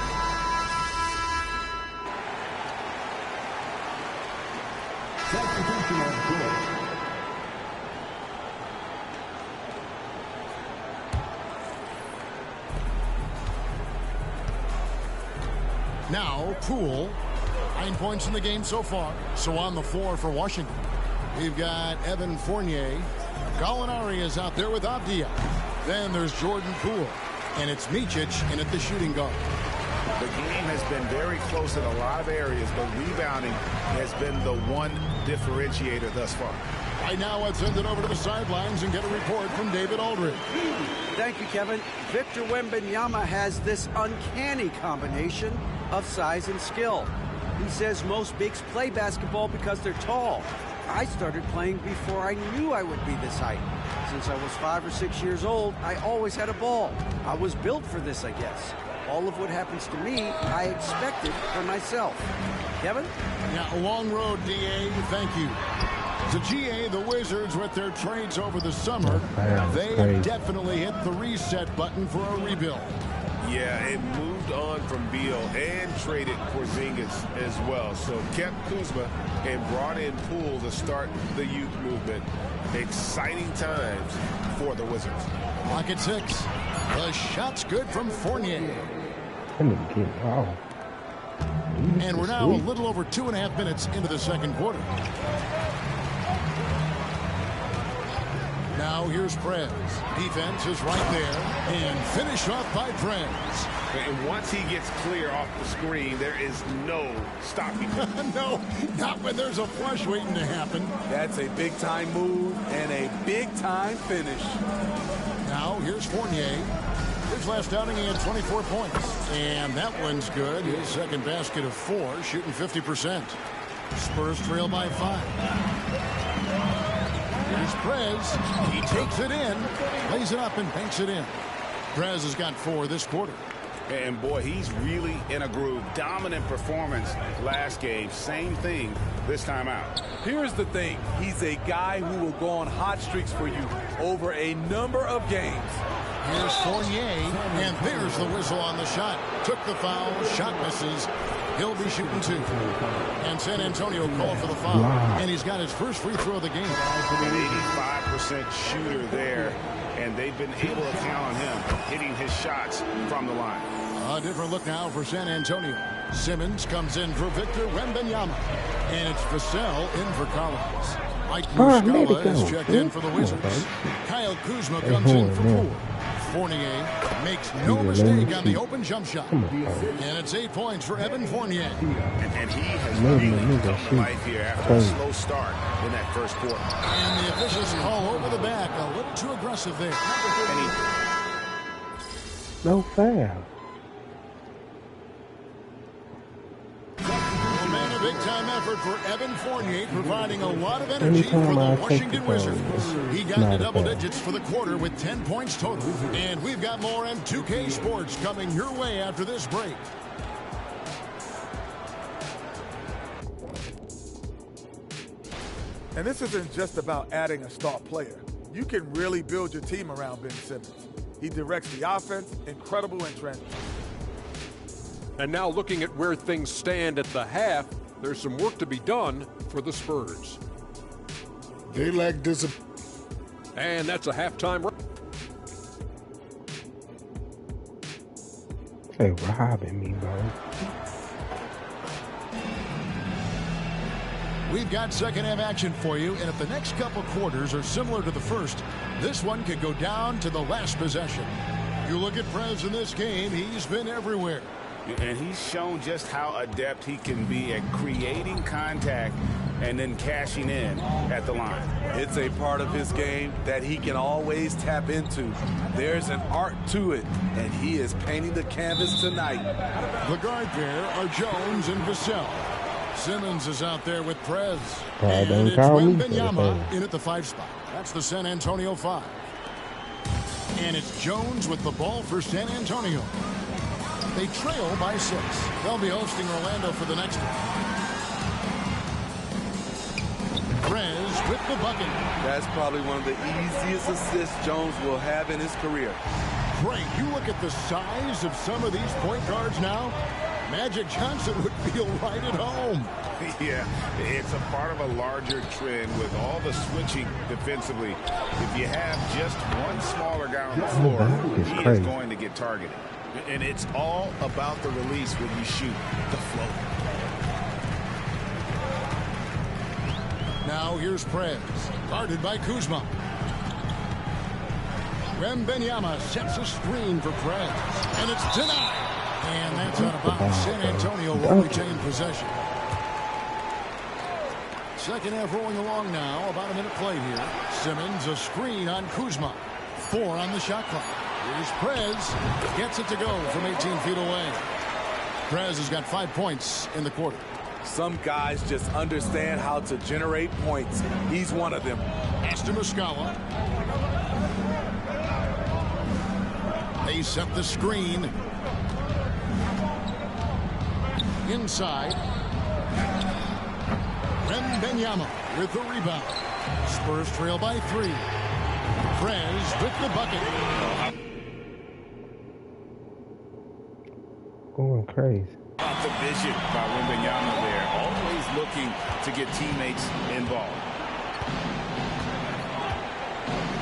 Substitution on the court. Now, Poole, 9 points in the game so far. So on the floor for Washington, we've got Evan Fournier. Gallinari is out there with Avdia. Then there's Jordan Poole. And it's Micic in at the shooting guard. The game has been very close in a lot of areas, but rebounding has been the one differentiator thus far. Right now, let's send it over to the sidelines and get a report from David Aldridge. Thank you, Kevin. Victor Wembanyama has this uncanny combination of size and skill. He says most bigs play basketball because they're tall. I started playing before I knew I would be this height. Since I was 5 or 6 years old, I always had a ball. I was built for this, I guess. All of what happens to me, I expected for myself. Kevin? Yeah, a long road, D.A. Thank you. To GA, the Wizards, with their trades over the summer, they have definitely hit the reset button for a rebuild. Yeah, it moved on from Beal and traded Porzingis as well. So kept Kuzma and brought in Poole to start the youth movement. Exciting times for the Wizards. Clock at 6. The shot's good from Fournier. Wow. And we're now a little over 2.5 minutes into the second quarter. Now here's Prez. Defense is right there. And finish off by Prez. And once he gets clear off the screen, there is no stopping him. No, not when there's a flush waiting to happen. That's a big-time move and a big-time finish. Now here's Fournier. His last outing, he had 24 points. And that one's good. His second basket of 4, shooting 50%. Spurs trail by 5. Here's Prez. He takes it in, lays it up, and banks it in. Prez has got 4 this quarter. And boy, he's really in a groove. Dominant performance last game. Same thing this time out. Here's the thing. He's a guy who will go on hot streaks for you over a number of games. Here's Fournier, and there's the whistle on the shot. Took the foul, shot misses. He'll be shooting 2. And San Antonio called for the foul. And he's got his first free throw of the game. An 85% shooter there, and they've been able to count on him hitting his shots from the line. A different look now for San Antonio. Simmons comes in for Victor Wembanyama. And it's Vassell in for Collins. Mike Muscala is checked in for the Wizards. Kyle Kuzma comes in for Poole. Fournier makes no mistake on the open jump shot. And it's 8 points for Evan Fournier. And he has really come to life here after a slow start in that first quarter. And the officials call over the back. A little too aggressive there. No foul. Man, a big-time effort for Evan Fournier, providing a lot of energy for the Washington Wizards. He got to double digits for the quarter with 10 points total. And we've got more on 2K Sports coming your way after this break. And this isn't just about adding a star player. You can really build your team around Ben Simmons. He directs the offense, incredible in transition. And now looking at where things stand at the half, there's some work to be done for the Spurs. They lack discipline. And that's a halftime. They robbing me, bro. We've got second half action for you, and if the next couple quarters are similar to the first, this one could go down to the last possession. You look at Prez in this game, he's been everywhere. And he's shown just how adept he can be at creating contact and then cashing in at the line. It's a part of his game that he can always tap into. There's an art to it, and he is painting the canvas tonight. The guard pair are Jones and Vassell. Simmons is out there with Prez. And it's Wembanyama in at the 5 spot. That's the San Antonio 5. And it's Jones with the ball for San Antonio. They trail by 6. They'll be hosting Orlando for the next one. Prez with the bucket. That's probably one of the easiest assists Jones will have in his career. Great. You look at the size of some of these point guards now. Magic Johnson would feel right at home. Yeah, it's a part of a larger trend with all the switching defensively. If you have just one smaller guy on the floor, he is going to get targeted. And it's all about the release when you shoot the float. Now here's Prez, guarded by Kuzma. Wembanyama sets a screen for Prez, and it's denied. And that's out of bounds. San Antonio will retain possession. Second half rolling along now. About a minute play here. Simmons a screen on Kuzma. 4 on the shot clock. Here's Prez. Gets it to go from 18 feet away. Prez has got 5 points in the quarter. Some guys just understand how to generate points. He's one of them. Pass to Muscala. They set the screen. Inside. Wembanyama with the rebound. Spurs trail by 3. Prez with the bucket. Going crazy. Off the vision by Wembanyama there. Always looking to get teammates involved.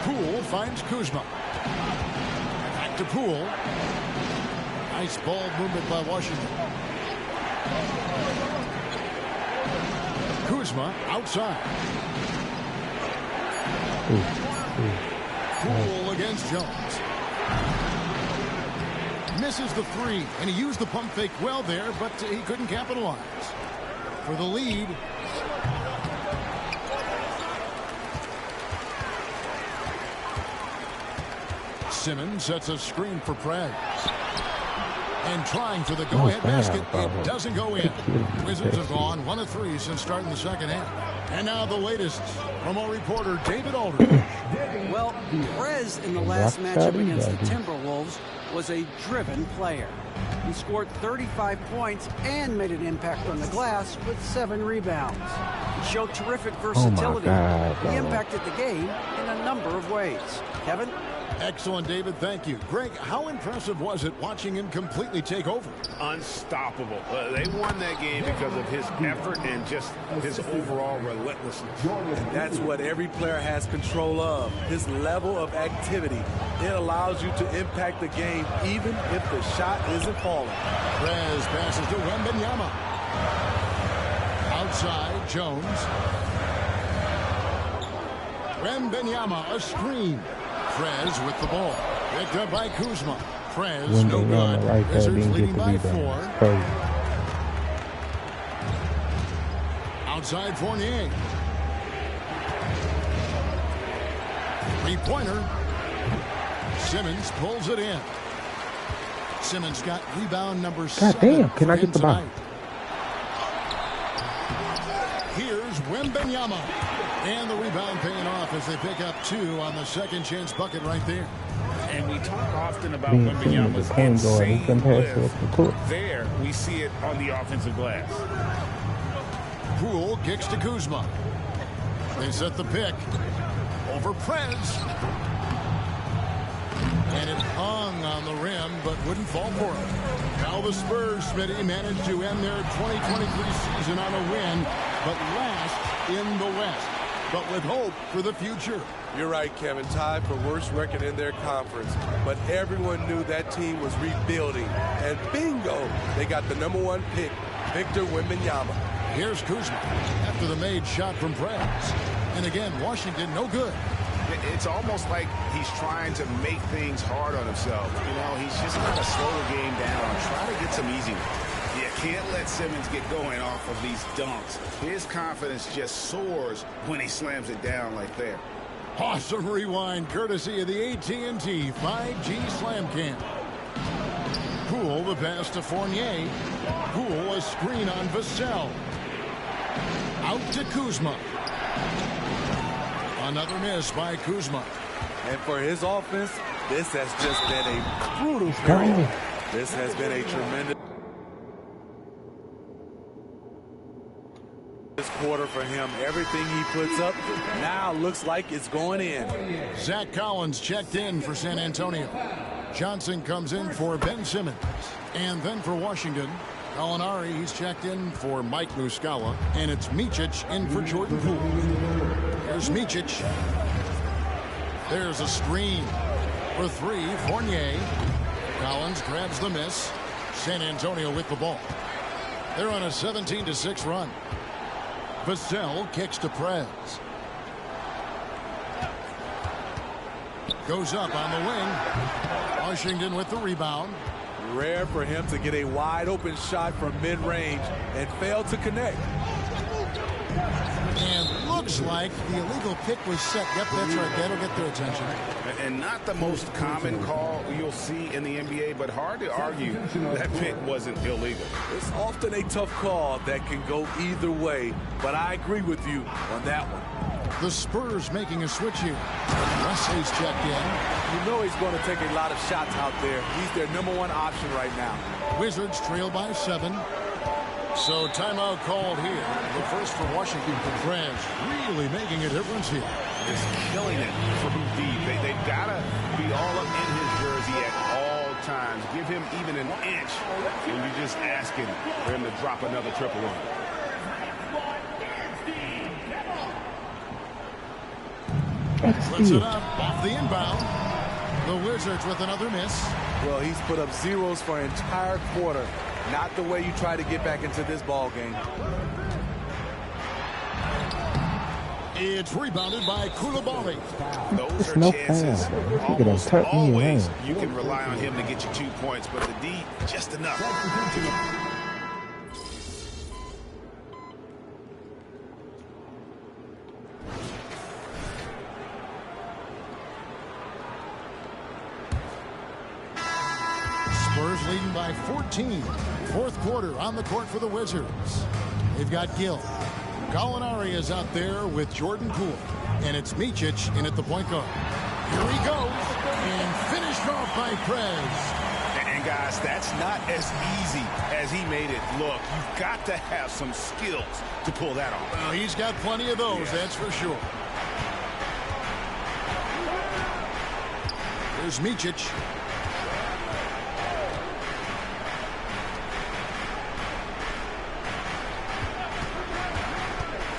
Poole finds Kuzma. Back to Poole. Nice ball movement by Washington. Kuzma outside. Poole against Jones. Misses the 3, and he used the pump fake well there, but he couldn't capitalize. For the lead. Simmons sets a screen for Prez. And trying for the go-ahead basket. It doesn't go in. Wizards have gone 1 of 3 since starting the second half. And now the latest from our reporter, David Aldridge. Well, Prez in the last matchup against the Timberwolves was a driven player. He scored 35 points and made an impact on the glass with 7 rebounds. He showed terrific versatility. He impacted the game in a number of ways. Kevin? Excellent, David. Thank you. Greg, how impressive was it watching him completely take over? Unstoppable. They won that game because of his effort and just his overall relentlessness. And that's what every player has control of, his level of activity. It allows you to impact the game even if the shot isn't falling. Prez passes to Wembanyama. Outside, Jones. Wembanyama, a screen. Prez with the ball. Picked up by Kuzma. Prez, no good. Right there, Wizards didn't leading get the by rebound. 4. Crazy. Outside Fournier. Three-pointer. Simmons pulls it in. Simmons got rebound number 7. God damn, can I get the ball? Here's Wembanyama. And the rebound paying off as they pick up 2 on the second chance bucket right there. And we talk often about Wembanyama's insane lift. There, we see it on the offensive glass. Poole kicks to Kuzma. They set the pick. Over Prez. And it hung on the rim, but wouldn't fall for him. Now the Spurs, Smitty, managed to end their 2023 season on a win, but last in the West. But with hope for the future. You're right, Kevin. Tied for worst record in their conference. But everyone knew that team was rebuilding. And bingo, they got the #1 pick, Victor Wembanyama. Here's Kuzma after the made shot from Prez. And again, Washington no good. It's almost like he's trying to make things hard on himself. You know, he's just got to slow the game down, try to get some easy ones. You can't let Simmons get going off of these dunks. His confidence just soars when he slams it down like that. Awesome rewind courtesy of the AT&T 5G Slam Cam. Poole the pass to Fournier. Poole a screen on Vassell. Out to Kuzma. Another miss by Kuzma. And for his offense, this has just been a brutal period. This has been a tremendous quarter for him. Everything he puts up now looks like it's going in. Zach Collins checked in for San Antonio. Johnson comes in for Ben Simmons. And then for Washington, Gallinari, he's checked in for Mike Muscala. And it's Micic in for Jordan Poole. There's Micic. There's a screen for 3, Fournier. Collins grabs the miss. San Antonio with the ball. They're on a 17-6 run. Vassell kicks to Prez. Goes up on the wing. Washington with the rebound. Rare for him to get a wide open shot from mid-range and fail to connect. And looks like the illegal pick was set. Yep, that's right. That'll get their attention. And not the most common call you'll see in the NBA, but hard to argue that pick wasn't illegal. It's often a tough call that can go either way, but I agree with you on that one. The Spurs making a switch here. Wesley's checked in. You know he's going to take a lot of shots out there. He's their #1 option right now. Wizards trail by 7. So timeout called here. The first for Washington. Prez really making a difference here. Just killing it from deep. They've got to be all up in his jersey at all times. Give him even an inch, and you're just asking for him to drop another triple on him. Puts it up off the inbound. The Wizards with another miss. Well, he's put up zeros for an entire quarter. Not the way you try to get back into this ball game. It's rebounded by Koulibaly. Those are chances almost always you can rely on him to get you 2 points, but the D, just enough. Spurs leading by 14. Fourth quarter on the court for the Wizards. They've got Gill. Gallinari is out there with Jordan Poole. And it's Micic in at the point guard. Here he goes. And finished off by Prez. And guys, that's not as easy as he made it look. You've got to have some skills to pull that off. Well, he's got plenty of those, that's for sure. Here's Micic.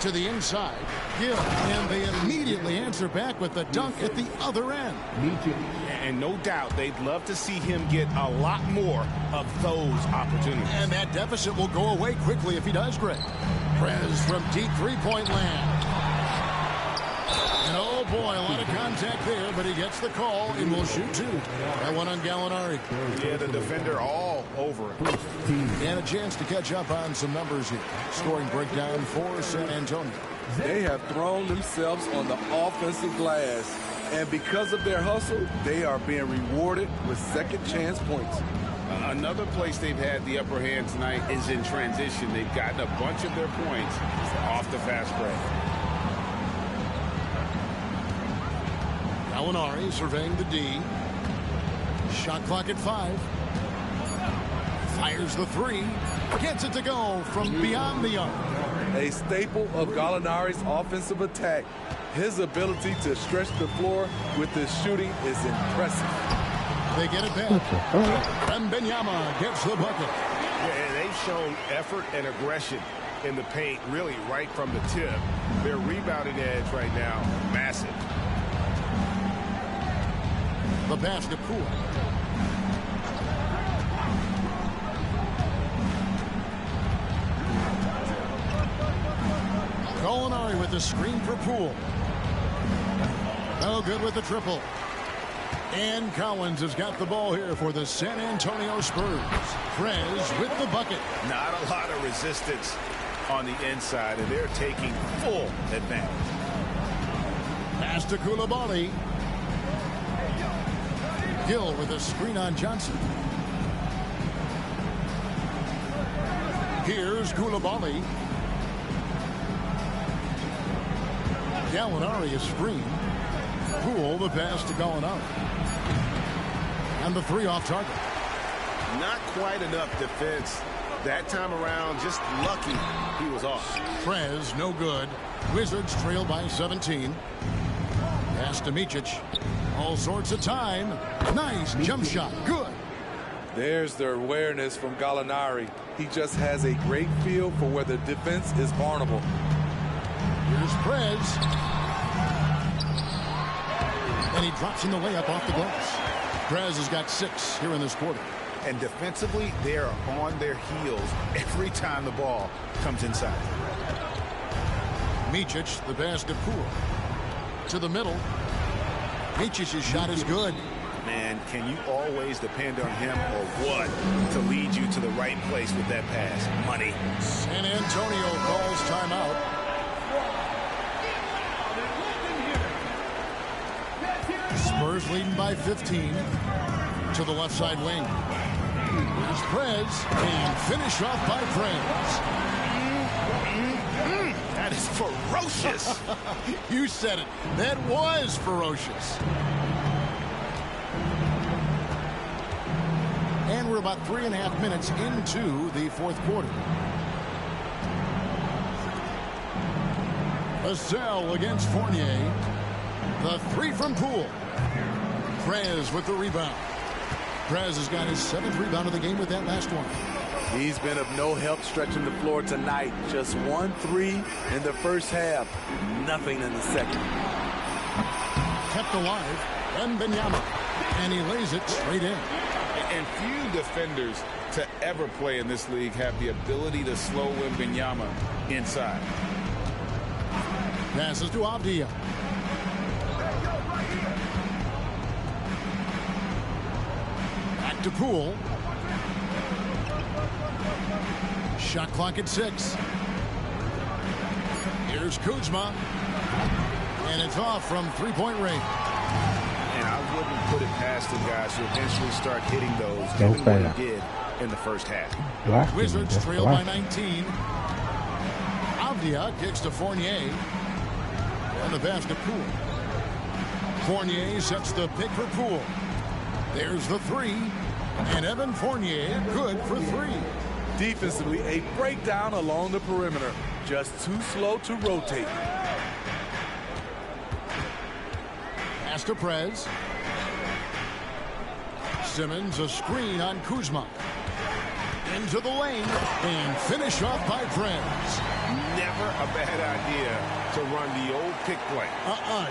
To the inside. Gill, and they immediately answer back with the dunk at the other end. And no doubt they'd love to see him get a lot more of those opportunities. And that deficit will go away quickly if he does, Greg. Prez from deep three-point land. And oh boy, a lot of contact there, but he gets the call and will shoot two. That one on Gallinari. Yeah, the defender all over it. And a chance to catch up on some numbers here. Scoring breakdown for San Antonio. They have thrown themselves on the offensive glass, and because of their hustle, they are being rewarded with second chance points. Another place they've had the upper hand tonight is in transition. They've gotten a bunch of their points off the fast break. Gallinari surveying the D. Shot clock at 5. Fires the three. Gets it to go from beyond the arc. A staple of Gallinari's offensive attack. His ability to stretch the floor with his shooting is impressive. They get it back. Wembanyama gets the bucket. Yeah, and they've shown effort and aggression in the paint, really right from the tip. Their rebounding edge right now, massive. The pass to Poole. Gallinari with the screen for Poole. No good with the triple. And Collins has got the ball here for the San Antonio Spurs. Prez with the bucket. Not a lot of resistance on the inside, and they're taking full advantage. Pass to Coulibaly. Gill with a screen on Johnson. Here's Coulibaly. Gallinari is screen. Poole the pass to Gallinari. And the three off target. Not quite enough defense that time around. Just lucky he was off. Prez no good. Wizards trail by 17. Pass to Micic. All sorts of time. Nice jump shot. Good. There's the awareness from Gallinari. He just has a great feel for where the defense is vulnerable. Here's Prez. And he drops in the layup off the glass. Prez has got 6 here in this quarter. And defensively, they are on their heels every time the ball comes inside. Micic, the pass to Poole. To the middle. Micic's shot is good. Man, can you always depend on him or what to lead you to the right place with that pass? Money. San Antonio calls timeout. Spurs leading by 15 to the left side wing. Here's Prez and finish off by Prez. That is ferocious. You said it. That was ferocious. And we're about 3.5 minutes into the fourth quarter. Vassell against Fournier. The three from Poole. Prez with the rebound. Prez has got his 7th rebound of the game with that last one. He's been of no help stretching the floor tonight. Just 1 3 in the first half. Nothing in the second. Kept alive. Wembanyama. And he lays it straight in. And few defenders to ever play in this league have the ability to slow Wembanyama inside. Passes to Avdia. Back to Poole. Shot clock at 6. Here's Kuzma. And it's off from three-point range. And I wouldn't put it past the guys to eventually start hitting those, given what he did in the first half. Wizards trail by 19. Avdia kicks to Fournier. And the pass to Poole. Fournier sets the pick for Poole. There's the three. And Evan Fournier good for 3. Defensively, a breakdown along the perimeter. Just too slow to rotate. Pass to Prez. Simmons, a screen on Kuzma. Into the lane, and finish off by Prez. Never a bad idea to run the old pick play.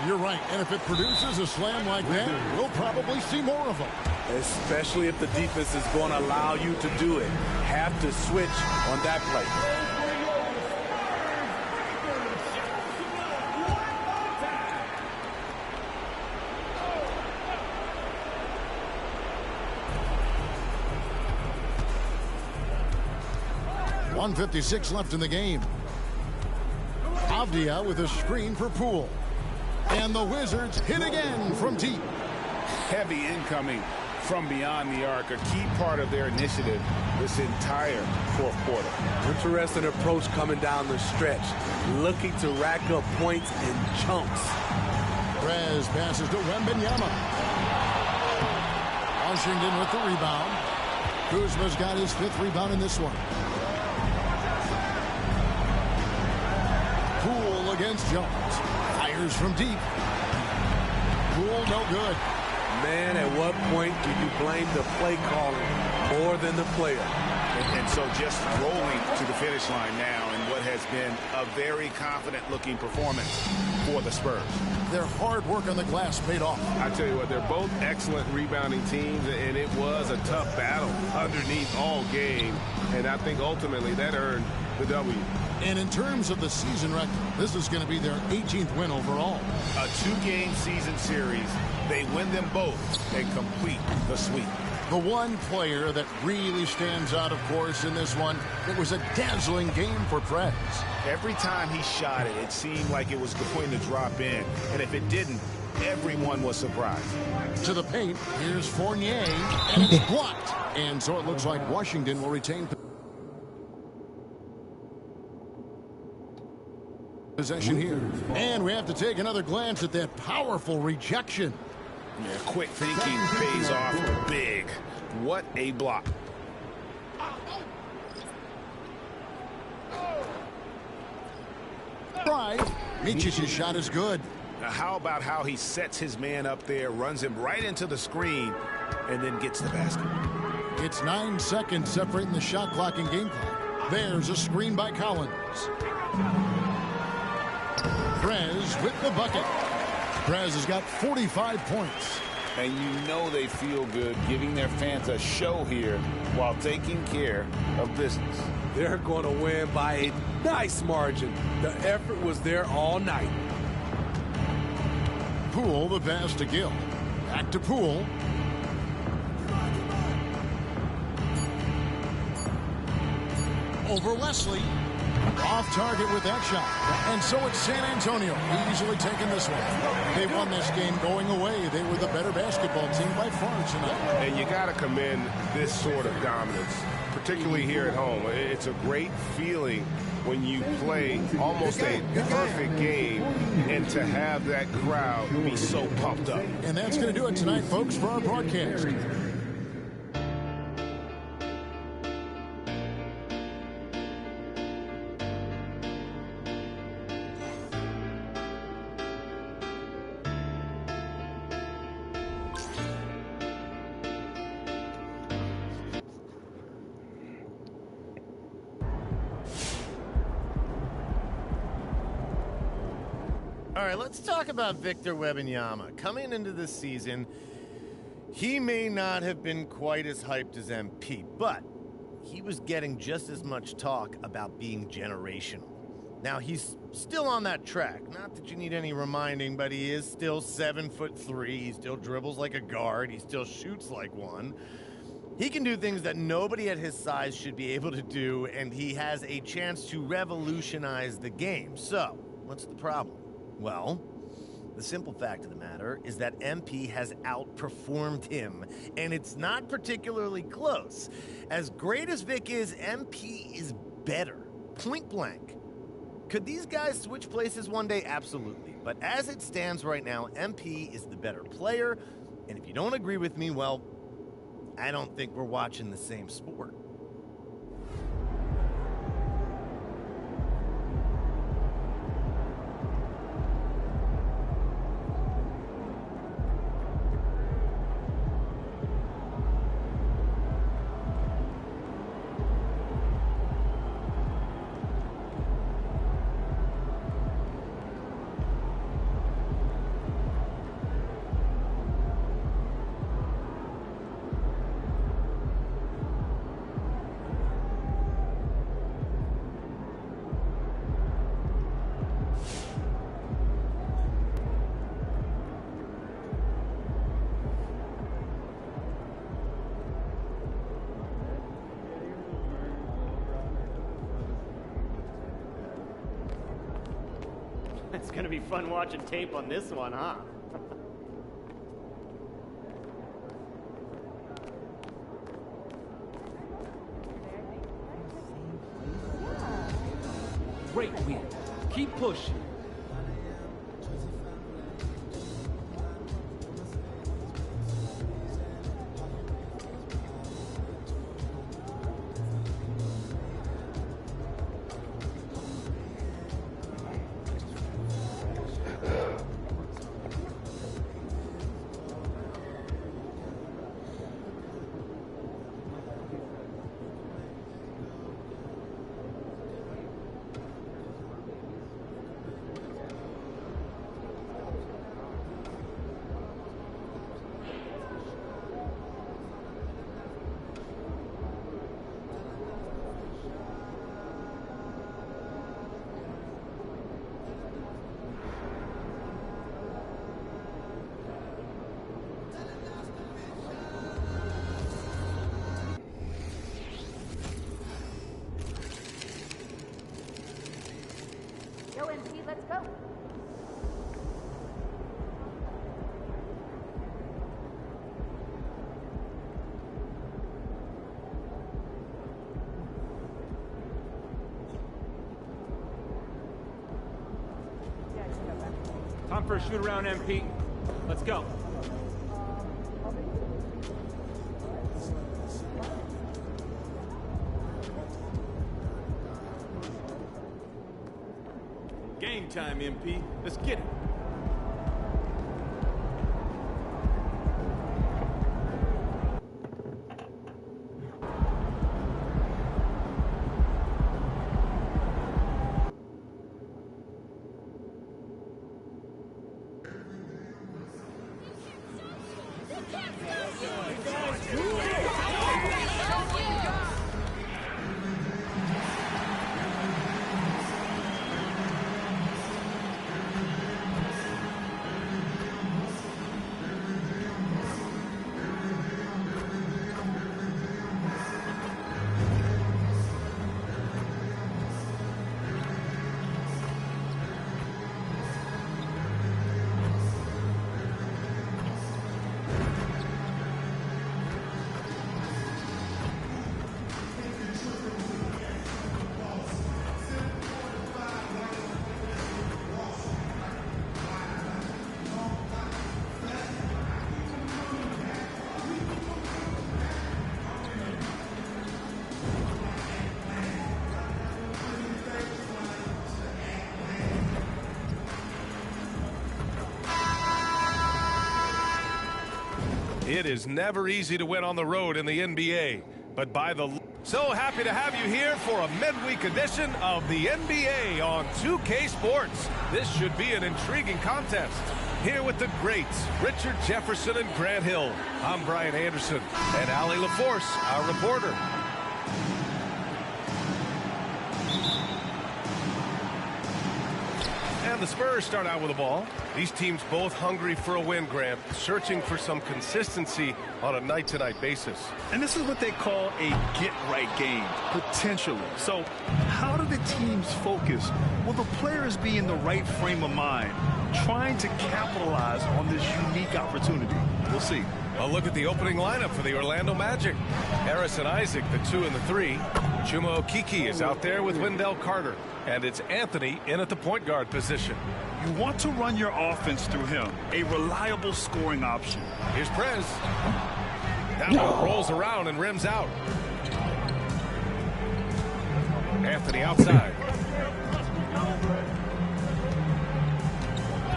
You're right. And if it produces a slam like that, we'll probably see more of them. Especially if the defense is going to allow you to do it. Have to switch on that play. .156 left in the game. Avdia with a screen for Poole. And the Wizards hit again from deep. Heavy incoming from beyond the arc, a key part of their initiative this entire fourth quarter. Interesting approach coming down the stretch, looking to rack up points in chunks. Prez passes to Wembanyama. Washington with the rebound. Kuzma's got his 5th rebound in this one. Poole against Jones. Fires from deep. Poole no good. Man, at what point do you blame the play calling more than the player? And so just rolling to the finish line now in what has been a very confident-looking performance for the Spurs. Their hard work on the glass paid off. I tell you what, they're both excellent rebounding teams, and it was a tough battle underneath all game. And I think ultimately that earned the W. And in terms of the season record, this is going to be their 18th win overall. A 2-game season series. They win them both and complete the sweep. The one player that really stands out, of course, in this one, it was a dazzling game for Prez. Every time he shot it, it seemed like it was going to drop in. And if it didn't, everyone was surprised. To the paint, here's Fournier, and it's blocked. And so it looks like Washington will retain possession here. And we have to take another glance at that powerful rejection. Yeah, quick thinking pays off big. What a block. Right. Micic's shot is good. Now how about how he sets his man up there, runs him right into the screen, and then gets the basket. It's 9 seconds separating the shot clock and game clock. There's a screen by Collins. Prez with the bucket. Prez has got 45 points. And you know they feel good giving their fans a show here while taking care of business. They're going to win by a nice margin. The effort was there all night. Poole, the pass to Gill. Back to Poole. Over Leslie. Off target with that shot. And so it's San Antonio easily taking this one. They won this game going away. They were the better basketball team by far tonight. And you got to commend this sort of dominance, particularly here at home. It's a great feeling when you play almost a perfect game and to have that crowd be so pumped up. And that's going to do it tonight, folks, for our broadcast. All right, let's talk about Victor Wembanyama. Coming into this season, he may not have been quite as hyped as MP, but he was getting just as much talk about being generational. Now, he's still on that track. Not that you need any reminding, but he is still 7'3". He still dribbles like a guard. He still shoots like one. He can do things that nobody at his size should be able to do, and he has a chance to revolutionize the game. So, what's the problem? Well, the simple fact of the matter is that MP has outperformed him, and it's not particularly close. As great as Vic is, MP is better. Point blank. Could these guys switch places one day? Absolutely. But as it stands right now, MP is the better player, and if you don't agree with me, well, I don't think we're watching the same sport. It's gonna be fun watching tape on this one, huh? Great win. Keep pushing. Go, MP, let's go. Time for a shoot around, MP. Let's go. Game time, MP. Let's get it. It is never easy to win on the road in the NBA, but so happy to have you here for a midweek edition of the NBA on 2K Sports. This should be an intriguing contest. Here with the greats, Richard Jefferson and Grant Hill. I'm Brian Anderson, and Allie LaForce, our reporter. And the Spurs start out with the ball. These teams both hungry for a win, Grant, searching for some consistency on a night-to-night basis. And this is what they call a get-right game, potentially. So how do the teams focus? Will the players be in the right frame of mind, trying to capitalize on this unique opportunity? We'll see. A look at the opening lineup for the Orlando Magic. Harris and Isaac, the 2 and the 3. Chuma Okeke is out there with Wendell Carter. And it's Anthony in at the point guard position. You want to run your offense through him, a reliable scoring option. Here's Prez. That one rolls around and rims out. Anthony outside.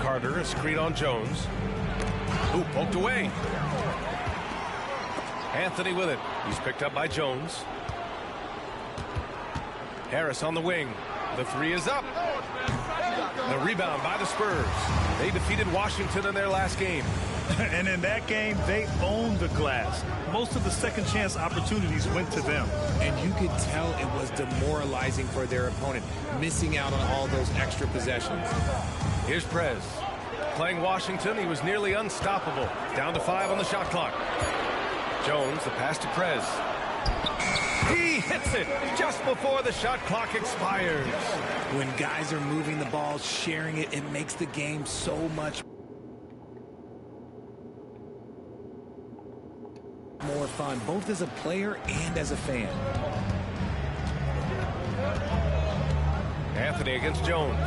Carter, a screen on Jones. Ooh, poked away. Anthony with it. He's picked up by Jones. Harris on the wing. The 3 is up. The rebound by the Spurs. They defeated Washington in their last game. And in that game, they owned the glass. Most of the second chance opportunities went to them. And you could tell it was demoralizing for their opponent, missing out on all those extra possessions. Here's Prez. Playing Washington, he was nearly unstoppable. Down to 5 on the shot clock. Jones, the pass to Prez. He hits it just before the shot clock expires. When guys are moving the ball, sharing it, it makes the game so much more fun, both as a player and as a fan. Anthony against Jones.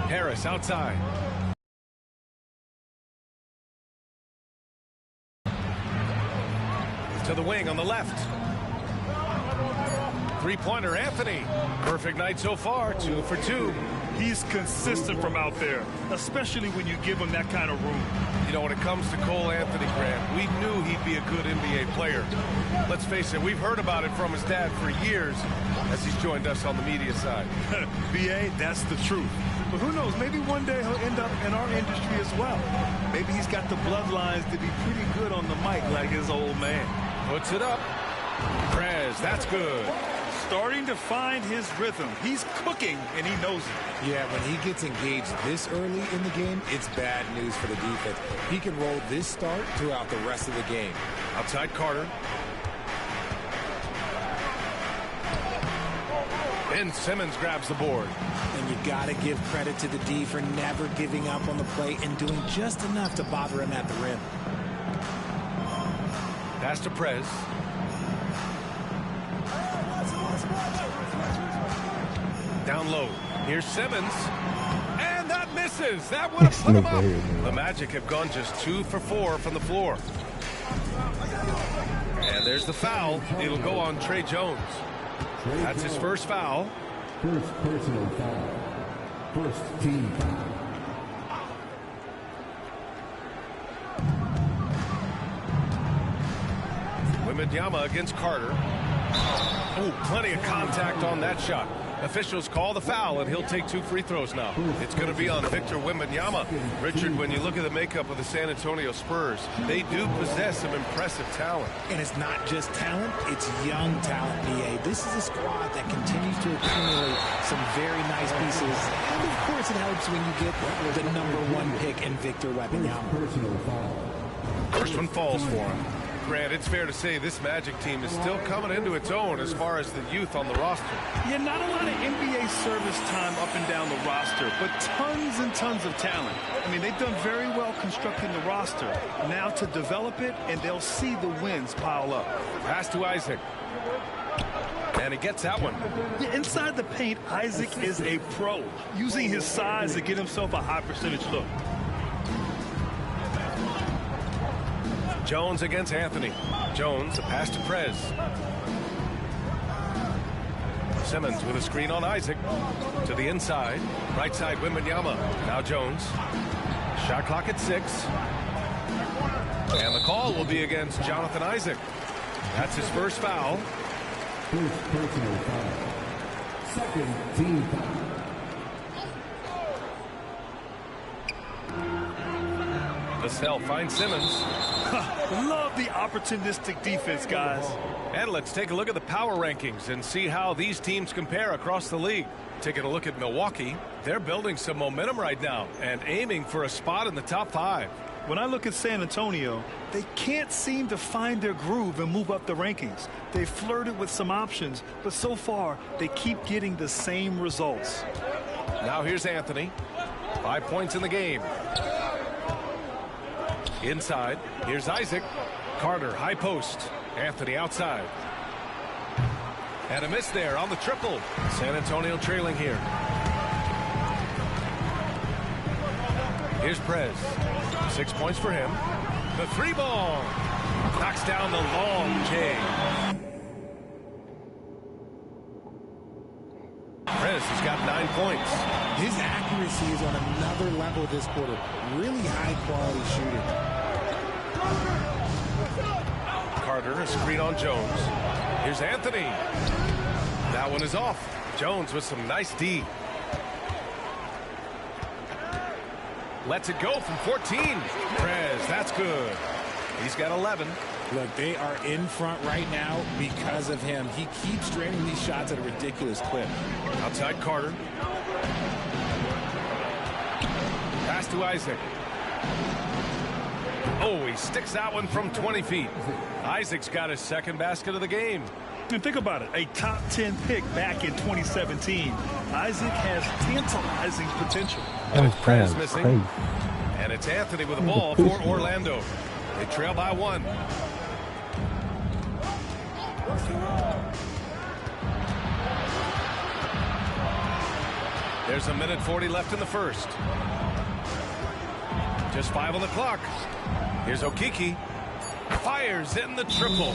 Harris outside. To the wing on the left. Three-pointer, Anthony. Perfect night so far, 2 for 2. He's consistent from out there, especially when you give him that kind of room. You know, when it comes to Cole Anthony, Grant, we knew he'd be a good NBA player. Let's face it, we've heard about it from his dad for years as he's joined us on the media side. B.A., that's the truth. But who knows, maybe one day he'll end up in our industry as well. Maybe he's got the bloodlines to be pretty good on the mic like his old man. Puts it up. Prez, that's good. Starting to find his rhythm. He's cooking, and he knows it. Yeah, when he gets engaged this early in the game, it's bad news for the defense. He can roll this start throughout the rest of the game. Outside Carter. Ben Simmons grabs the board. And you got to give credit to the D for never giving up on the play and doing just enough to bother him at the rim. Pass to Prez. Down low. Here's Simmons. And that misses. That would have put him up. The Magic have gone just 2 for 4 from the floor. And there's the foul. It'll go on Trey Jones. That's his first foul. First personal foul. First team foul. Wembanyama against Carter. Oh, plenty of contact on that shot. Officials call the foul, and he'll take 2 free throws now. It's going to be on Victor Wembanyama. Richard, when you look at the makeup of the San Antonio Spurs, they do possess some impressive talent. And it's not just talent, it's young talent, B.A. This is a squad that continues to accumulate some very nice pieces. And, of course, it helps when you get the #1 pick in Victor Wembanyama. First one falls for him. Grant, it's fair to say this Magic team is still coming into its own as far as the youth on the roster. Yeah, not a lot of NBA service time up and down the roster, but tons and tons of talent. I mean, they've done very well constructing the roster. Now to develop it, and they'll see the wins pile up. Pass to Isaac. And he gets that one. Yeah, inside the paint, Isaac is a pro, using his size to get himself a high percentage look. Jones against Anthony. Jones, a pass to Prez. Simmons with a screen on Isaac. To the inside. Right side, Wembanyama. Now Jones. Shot clock at 6. And the call will be against Jonathan Isaac. That's his first foul. First personal foul. Second team foul. Vassell finds Simmons. Love the opportunistic defense, guys. And let's take a look at the power rankings and see how these teams compare across the league. Taking a look at Milwaukee, they're building some momentum right now and aiming for a spot in the top 5. When I look at San Antonio, they can't seem to find their groove and move up the rankings. They flirted with some options, but so far they keep getting the same results. Now here's Anthony. 5 points in the game. Inside, here's Isaac. Carter, high post. Anthony outside. And a miss there on the triple. San Antonio trailing here. Here's Prez. 6 points for him. The 3-ball. Knocks down the long J. Prez has got 9 points. His accuracy is on another level this quarter. Really high quality shooting. Carter, a screen on Jones. Here's Anthony. That one is off. Jones with some nice D. Lets it go from 14. Prez, that's good. He's got 11. Look, they are in front right now because of him. He keeps draining these shots at a ridiculous clip. Outside Carter. Pass to Isaac. Oh, he sticks that one from 20 feet. Isaac's got his second basket of the game. And think about it, a top 10 pick back in 2017. Isaac has tantalizing potential. And it's Prez missing. And it's Anthony with the ball for Orlando. They trail by 1. There's a minute 40 left in the first. Just 5 on the clock. Here's Okiki. Fires in the triple.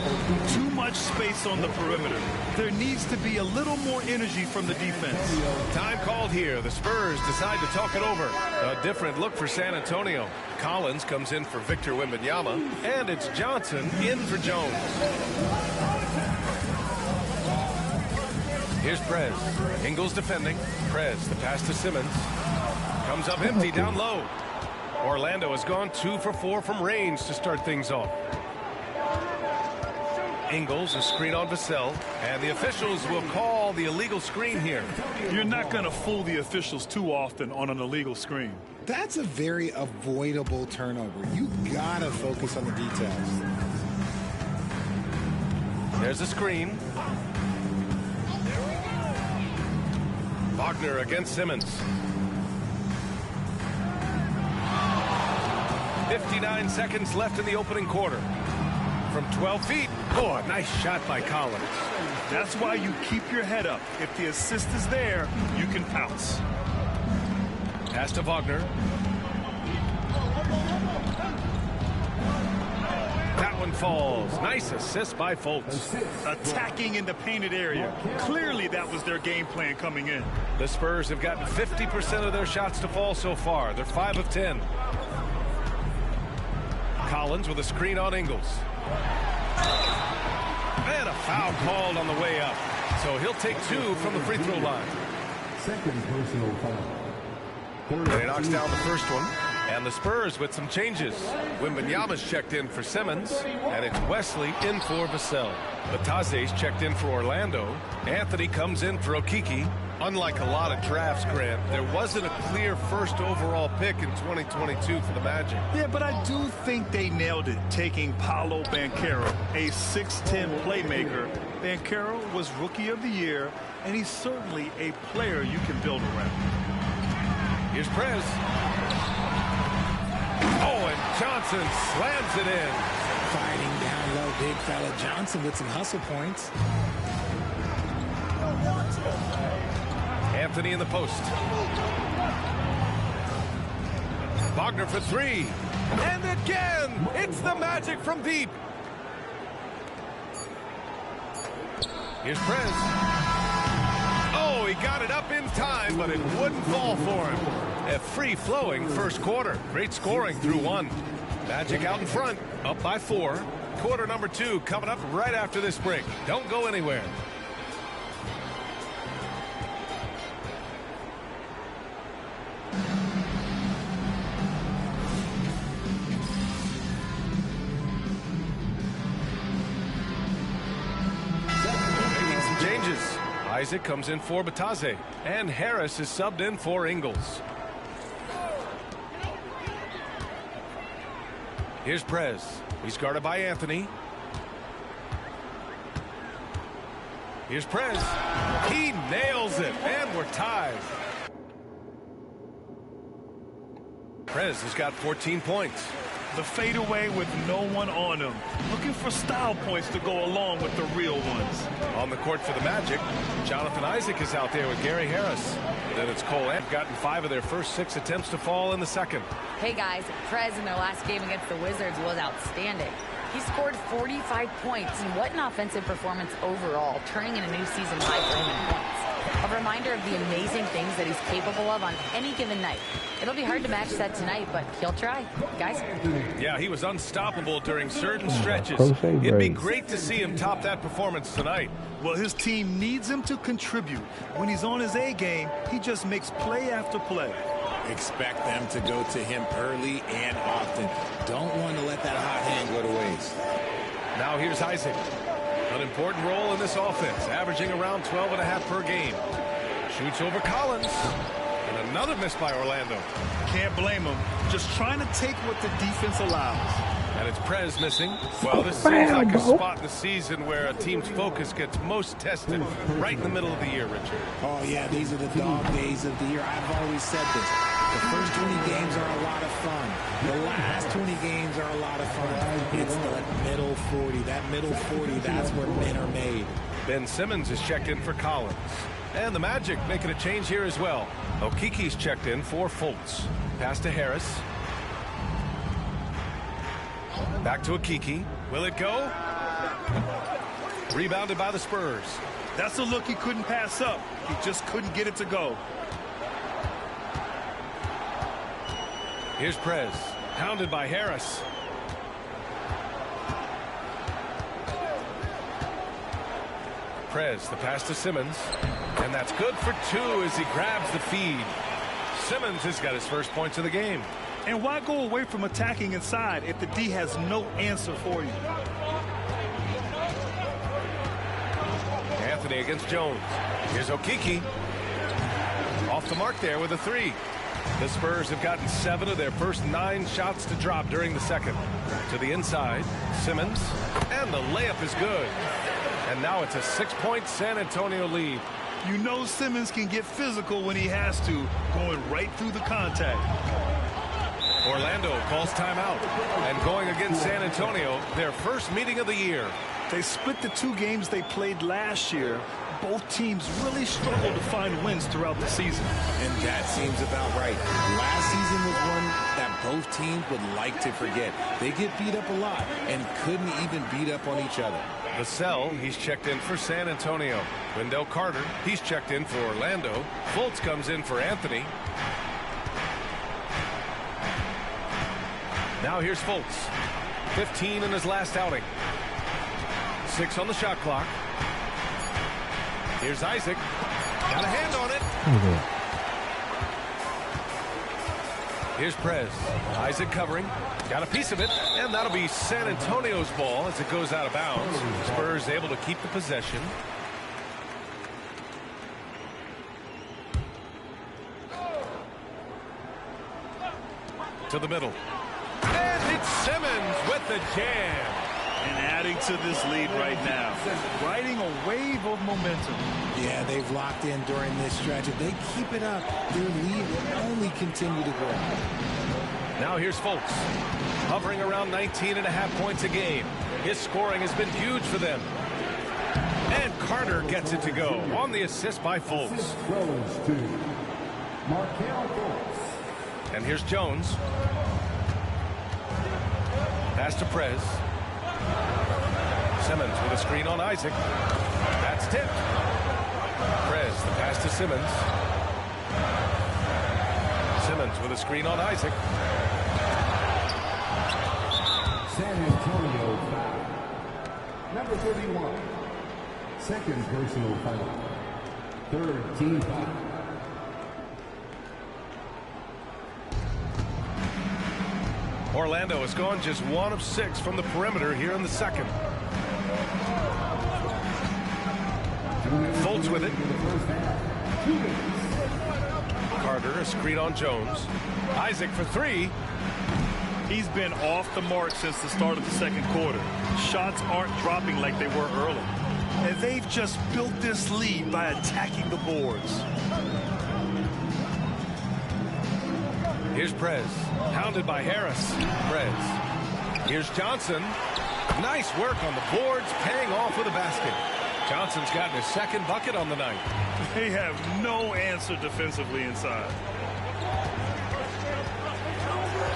Too much space on the perimeter. There needs to be a little more energy from the defense. Time called here. The Spurs decide to talk it over. A different look for San Antonio. Collins comes in for Victor Wembanyama, and it's Johnson in for Jones. Here's Prez. Ingles defending. Prez, the pass to Simmons. Comes up empty down low. Orlando has gone 2 for 4 from range to start things off. Ingles, a screen on Vassell, and the officials will call the illegal screen here. You're not going to fool the officials too often on an illegal screen. That's a very avoidable turnover. You got to focus on the details. There's a screen. Wagner against Simmons. 59 seconds left in the opening quarter. From 12 feet. Oh, a nice shot by Collins. That's why you keep your head up. If the assist is there, you can pounce. Pass to Wagner. That one falls. Nice assist by Fultz. Attacking in the painted area. Clearly that was their game plan coming in. The Spurs have gotten 50% of their shots to fall so far. They're 5 of 10. Collins with a screen on Ingles. And a foul called on the way up. So he'll take 2 from the free throw line. Second personal foul. And he knocks down the first one. And the Spurs with some changes. Wembanyama's checked in for Simmons. And it's Wesley in for Vassell. Batase's checked in for Orlando. Anthony comes in for Okiki. Unlike a lot of drafts, Grant, there wasn't a clear first overall pick in 2022 for the Magic. Yeah, but I do think they nailed it, taking Paolo Banchero, a 6'10 playmaker. Banchero was Rookie of the Year, and he's certainly a player you can build around. Here's Prez. Oh, and Johnson slams it in. Fighting down low, big fella Johnson with some hustle points. Anthony in the post. Wagner for 3. And again, it's the Magic from deep. Here's Prez. Oh, he got it up in time, but it wouldn't fall for him. A free-flowing first quarter. Great scoring through 1. Magic out in front, up by 4. Quarter number 2 coming up right after this break. Don't go anywhere. Changes. Isaac comes in for Batase, and Harris is subbed in for Ingles. Here's Prez. He's guarded by Anthony. Here's Prez. He nails it, and we're tied. Prez has got 14 points. The fadeaway with no one on him. Looking for style points to go along with the real ones. On the court for the Magic, Jonathan Isaac is out there with Gary Harris. Then it's Cole Ant. Gotten 5 of their first 6 attempts to fall in the second. Hey guys, Prez in their last game against the Wizards was outstanding. He scored 45 points, and what an offensive performance overall, turning in a new season high for him in points. A reminder of the amazing things that he's capable of on any given night. It'll be hard to match that tonight, but he'll try. Guys? Yeah, he was unstoppable during certain stretches. It'd be great to see him top that performance tonight. Well, his team needs him to contribute. When he's on his A game, he just makes play after play. Expect them to go to him early and often. Don't want to let that hot hand go to waste. Now here's Isaac. An important role in this offense, averaging around 12.5 per game. Shoots over Collins. And Another miss by Orlando. Can't blame him. Just trying to take what the defense allows. And it's Prez missing. Well, this seems like a spot in the season where a team's focus gets most tested. Right in the middle of the year, Richard. Oh, yeah, these are the dog days of the year. I've always said this. The first 20 games are a lot of fun. The last 20 games are a lot of fun. It's the middle 40. That middle 40, that's where men are made. Ben Simmons is checked in for Collins. And the Magic making a change here as well. Okiki's checked in for Fultz. Pass to Harris. Back to Okiki. Will it go? Rebounded by the Spurs. That's a look he couldn't pass up. He just couldn't get it to go. Here's Prez. Hounded by Harris. Prez, the pass to Simmons. And that's good for two as he grabs the feed. Simmons has got his first points of the game. And why go away from attacking inside if the D has no answer for you? Anthony against Jones. Here's Okiki. Off the mark there with a three. The Spurs have gotten 7 of their first 9 shots to drop during the second. To the inside, Simmons. And the layup is good. And now it's a 6-point San Antonio lead. You know Simmons can get physical when he has to, going right through the contact. Orlando calls timeout. And going against San Antonio, their first meeting of the year. They split the 2 games they played last year. Both teams really struggled to find wins throughout the season. And that seems about right. Last season was one that both teams would like to forget. They get beat up a lot and couldn't even beat up on each other. Vassell, he's checked in for San Antonio. Wendell Carter, he's checked in for Orlando. Fultz comes in for Anthony. Now here's Fultz. 15 in his last outing. 6 on the shot clock. Here's Isaac. Got a hand on it. Here's Prez. Isaac covering. Got a piece of it. And that'll be San Antonio's ball as it goes out of bounds. Spurs able to keep the possession. To the middle. And it's Simmons with the jam. And adding to this lead right now. Riding a wave of momentum. Yeah, they've locked in during this stretch. If they keep it up, their lead will only continue to grow. Now here's Fultz. Hovering around 19.5 points a game. His scoring has been huge for them. And Carter gets it to go on the assist by Fultz. And here's Jones. Pass to Prez. Simmons with a screen on Isaac. That's tipped. Prez, the pass to Simmons. Simmons with a screen on Isaac. San Antonio foul. Number 31. Second personal foul. Third team foul. Orlando has gone just 1 of 6 from the perimeter here in the second. Fultz with it. Carter, a screen on Jones. Isaac for 3. He's been off the mark since the start of the second quarter. Shots aren't dropping like they were early. And they've just built this lead by attacking the boards. Here's Prez. Hounded by Harris. Prez. Here's Johnson. Nice work on the boards, paying off with a basket. Johnson's gotten his second bucket on the night. They have no answer defensively inside.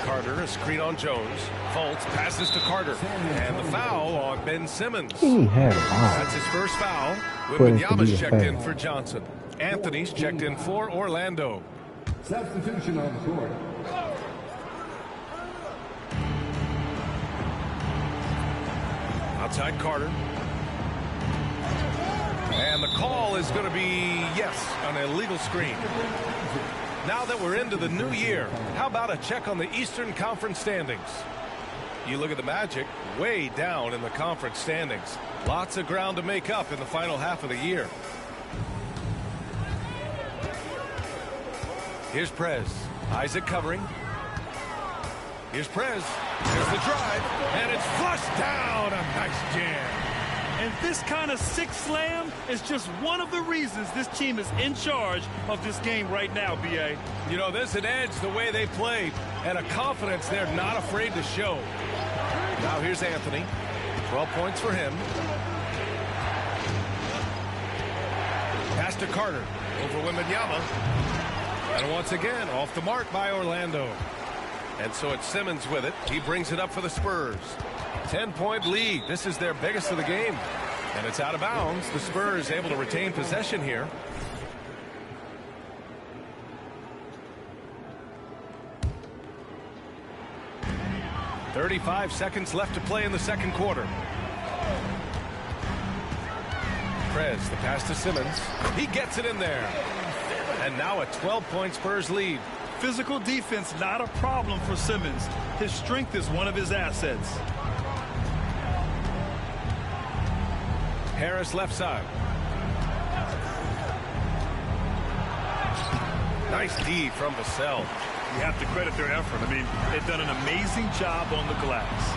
Carter, a screen on Jones. Fultz passes to Carter. And the foul on Ben Simmons. He had a foul. That's his first foul. Wembanyama's checked in for Johnson. Anthony's checked in for Orlando. Substitution on the court. Outside Carter. And the call is going to be, yes, an illegal screen. Now that we're into the new year, how about a check on the Eastern Conference standings? You look at the Magic, way down in the conference standings. Lots of ground to make up in the final half of the year. Here's Prez. Isaac covering. Here's Prez. There's the drive, and it's flushed down. A nice jam. And this kind of sick slam is just one of the reasons this team is in charge of this game right now, B.A. You know, there's an edge the way they played and a confidence they're not afraid to show. Now here's Anthony. 12 points for him. Pass to Carter over Wembanyama. And once again, off the mark by Orlando. And so it's Simmons with it. He brings it up for the Spurs. 10-point lead. This is their biggest of the game. And it's out of bounds. The Spurs able to retain possession here. .35 seconds left to play in the second quarter. Prez, the pass to Simmons. He gets it in there. And now a 12-point Spurs lead. Physical defense, not a problem for Simmons. His strength is one of his assets. Harris left side. Nice D from Vassell. You have to credit their effort. I mean, they've done an amazing job on the glass.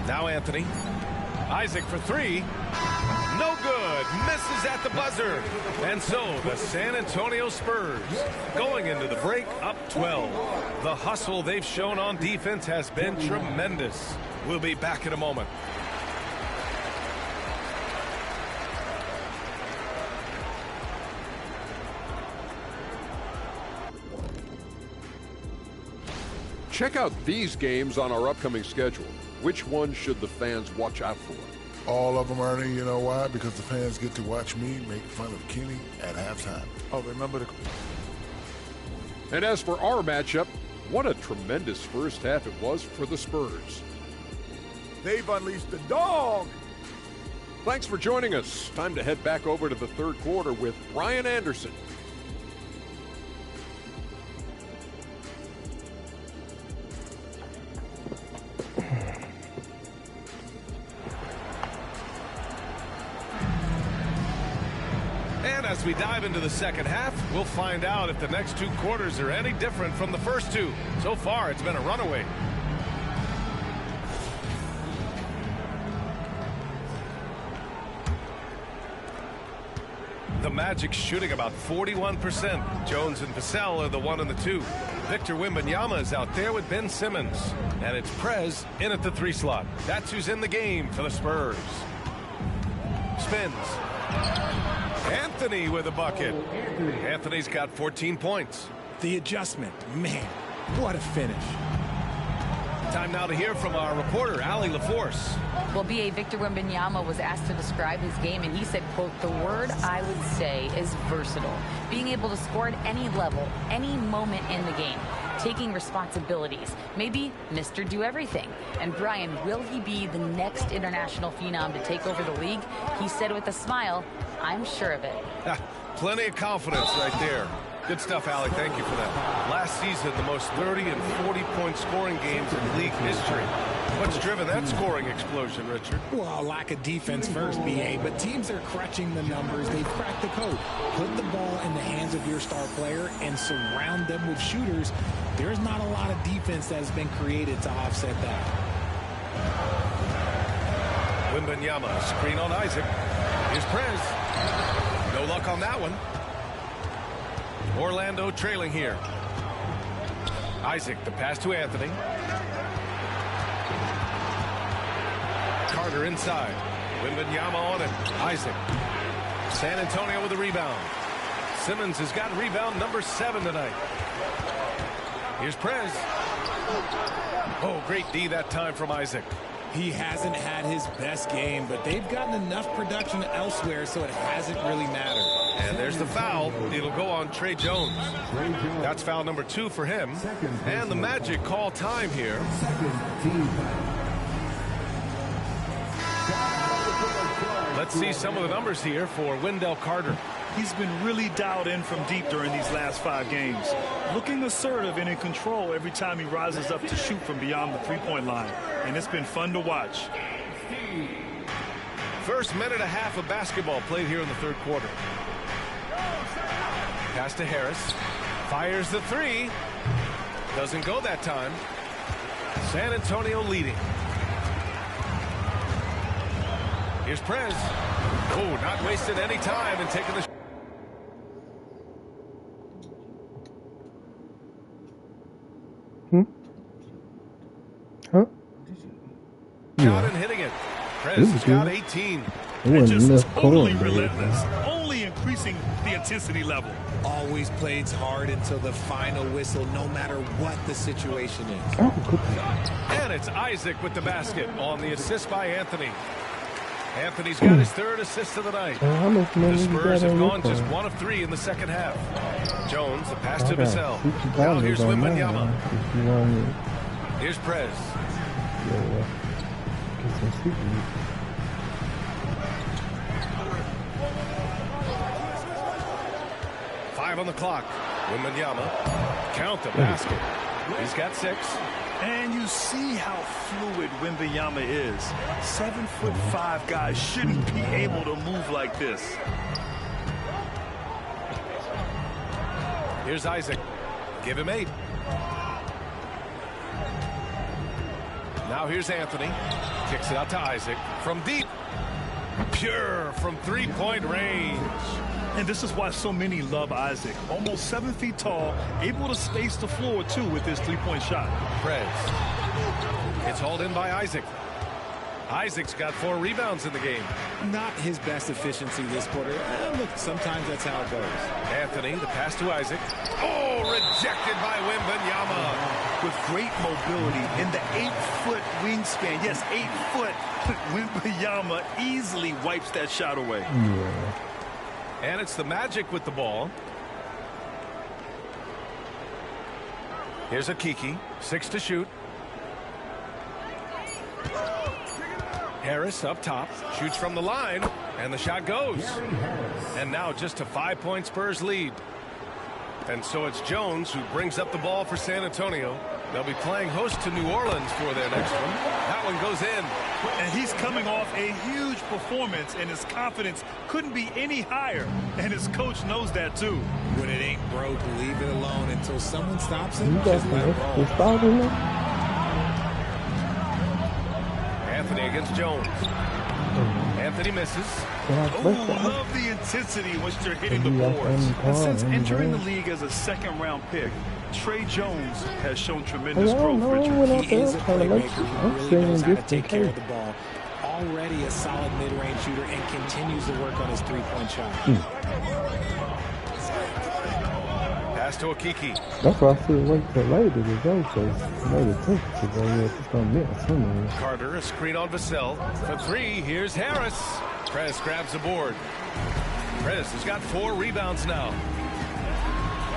Now Anthony. Isaac for three. No good. Misses at the buzzer. And so the San Antonio Spurs going into the break up 12. The hustle they've shown on defense has been tremendous. We'll be back in a moment. Check out these games on our upcoming schedule. Which one should the fans watch out for? All of them, Ernie. You know why? Because the fans get to watch me make fun of Kenny at halftime. Oh, remember the... And as for our matchup, what a tremendous first half it was for the Spurs. They've unleashed the dog. Thanks for joining us. Time to head back over to the third quarter with Brian Anderson. As we dive into the second half, we'll find out if the next two quarters are any different from the first two. So far, it's been a runaway. The Magic shooting about 41%. Jones and Vassell are the 1 and the 2. Victor Wembanyama is out there with Ben Simmons. And it's Prez in at the 3 slot. That's who's in the game for the Spurs. Spins. Anthony with a bucket. Anthony's got 14 points. The adjustment, man, what a finish. Time now to hear from our reporter, Allie LaForce. Well, B.A. Victor Wembanyama was asked to describe his game, and he said, quote, the word I would say is versatile. Being able to score at any level, any moment in the game. Taking responsibilities. Maybe Mr. Do-Everything. And Brian, will he be the next international phenom to take over the league? He said with a smile, I'm sure of it. Plenty of confidence right there. Good stuff, Allie. Thank you for that. Last season, the most 30 and 40-point scoring games in league history. What's driven that scoring explosion, Richard? Well, lack of defense first, B.A., but teams are crutching the numbers. They've cracked the code. Put the ball in the hands of your star player and surround them with shooters. There's not a lot of defense that has been created to offset that. Wembanyama, screen on Isaac. Here's Prez. No luck on that one. Orlando trailing here. Isaac, the pass to Anthony. Carter inside. Wembanyama on it. Isaac. San Antonio with a rebound. Simmons has got rebound number 7 tonight. Here's Prez. Oh, great D that time from Isaac. He hasn't had his best game, but they've gotten enough production elsewhere, so it hasn't really mattered. And there's the foul. It'll go on Trey Jones. That's foul number 2 for him. And the Magic call time here. Let's see some of the numbers here for Wendell Carter. He's been really dialed in from deep during these last 5 games. Looking assertive and in control every time he rises up to shoot from beyond the three-point line. And it's been fun to watch. First minute and a half of basketball played here in the third quarter. Pass to Harris. Fires the three. Doesn't go that time. San Antonio leading. Here's Prez. Oh, not wasting any time and taking the shot. Huh? Got and hitting it. Prez has got 18. And just totally relentless, only increasing the intensity level. Always plays hard until the final whistle, no matter what the situation is. And it's Isaac with the basket on the assist by Anthony. Anthony's got his third assist of the night. The Spurs have gone just 1 of 3 in the second half. Jones, the pass to Vassell. Now here's Wembanyama. Here's Prez. Five on the clock. Wembanyama. Count the basket. He's got 6. And you see how fluid Wembanyama is. 7'5" guys shouldn't be able to move like this. Here's Isaac. Give him 8. Now here's Anthony. Kicks it out to Isaac. From deep. Pure from three-point range. And this is why so many love Isaac. Almost 7 feet tall, able to space the floor, too, with his three-point shot. Prez. It's hauled in by Isaac. Isaac's got 4 rebounds in the game. Not his best efficiency this quarter. Look, sometimes that's how it goes. Anthony, the pass to Isaac. Oh, rejected by Wembanyama. With great mobility in the 8-foot wingspan. Yes, 8 foot. Wembanyama easily wipes that shot away. Yeah. And it's the Magic with the ball. Here's a Kiki. 6 to shoot. Harris up top. Shoots from the line. And the shot goes. And now just a 5-point Spurs lead. And so it's Jones who brings up the ball for San Antonio. They'll be playing host to New Orleans for their next one. That one goes in. And he's coming off a huge performance, and his confidence couldn't be any higher. And his coach knows that, too. When it ain't broke, leave it alone until someone stops it. Just let it roll. Anthony against Jones. Anthony misses. Oh, love the intensity once they're hitting the boards. And since entering the league as a second-round pick, Trey Jones has shown tremendous growth, Richard. He is a playmaker who really knows how to take care of the ball. Already a solid mid-range shooter and continues to work on his three-point shot. Pass to Okiki. That's why I should wait till later to go, because I know the temperature going up. It's going to miss somewhere. Carter, a screen on Vassell. For 3, here's Harris. Prez grabs the board. Prez has got 4 rebounds now.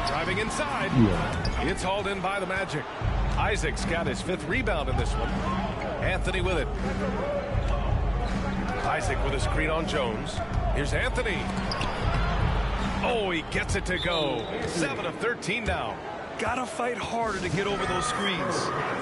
Driving inside. Yeah. It's hauled in by the Magic. Isaac's got his 5th rebound in this one. Anthony with it. Isaac with a screen on Jones. Here's Anthony. Oh, he gets it to go. 7 of 13 now. Gotta fight harder to get over those screens.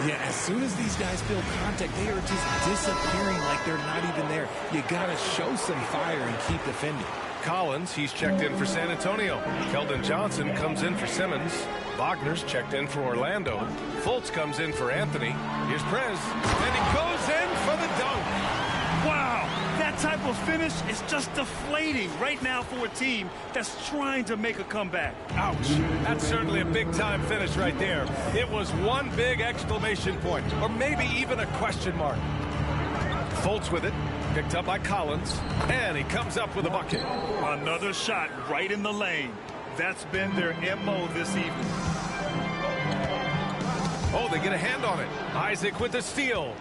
Yeah, as soon as these guys feel contact, they are just disappearing like they're not even there. You gotta show some fire and keep defending. Collins, he's checked in for San Antonio. Keldon Johnson comes in for Simmons. Wagner's checked in for Orlando. Fultz comes in for Anthony. Here's Prez. And he goes in for the dunk. Wow, that type of finish is just deflating right now for a team that's trying to make a comeback. Ouch. That's certainly a big-time finish right there. It was one big exclamation point, or maybe even a question mark. Fultz with it. Picked up by Collins, and he comes up with a bucket. Another shot right in the lane. That's been their MO this evening. Oh, they get a hand on it. Isaac with the steal.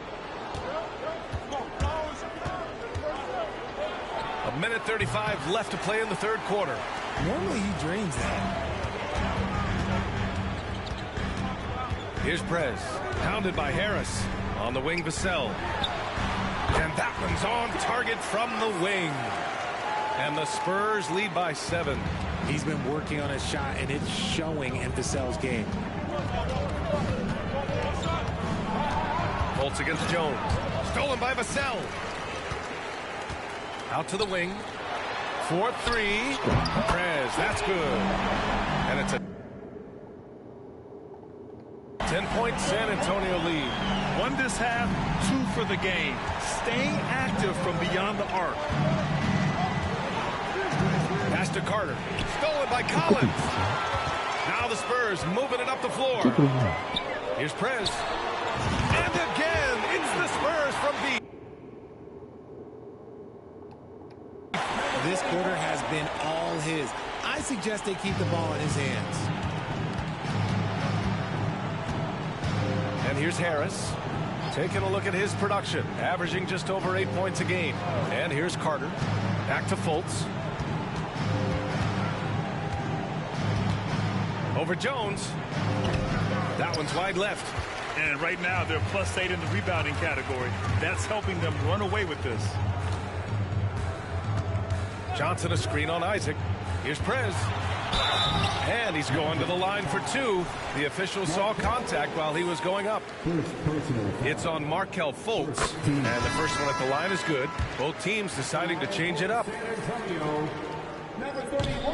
1:35 left to play in the third quarter. Normally he drains that. Here's Prez, pounded by Harris. On the wing, Vassell. And that one's on target from the wing. And the Spurs lead by 7. He's been working on his shot, and it's showing in Vassell's game. Bolts against Jones. Stolen by Vassell. Out to the wing. 4-3. Prez, that's good. And it's a 10-point San Antonio lead. 1 this half, 2 for the game. Staying active from beyond the arc. Pass to Carter. Stolen by Collins. Now the Spurs moving it up the floor. Here's Prez. And again, it's the Spurs from deep. This quarter has been all his. I suggest they keep the ball in his hands. And here's Harris. Taking a look at his production. Averaging just over 8 points a game. And here's Carter. Back to Fultz. Over Jones. That one's wide left. And right now, they're +8 in the rebounding category. That's helping them run away with this. Johnson a screen on Isaac. Here's Prez. And he's going to the line for 2. The official saw contact while he was going up. It's on Markelle Fultz. And the first one at the line is good. Both teams deciding to change it up.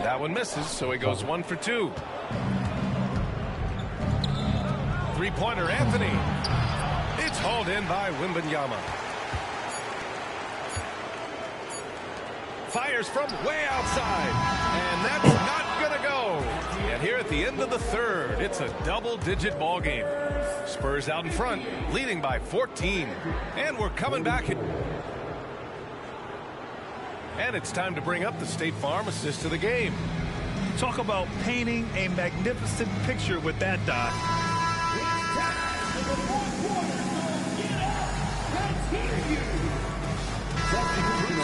That one misses, so he goes 1 for 2. Three-pointer, Anthony. It's hauled in by Wembanyama. Fires from way outside. And that's not going to go. And here at the end of the third, it's a double-digit ball game. Spurs out in front, leading by 14. And we're coming back. And it's time to bring up the State Farm assist of the game. Talk about painting a magnificent picture with that, Doc.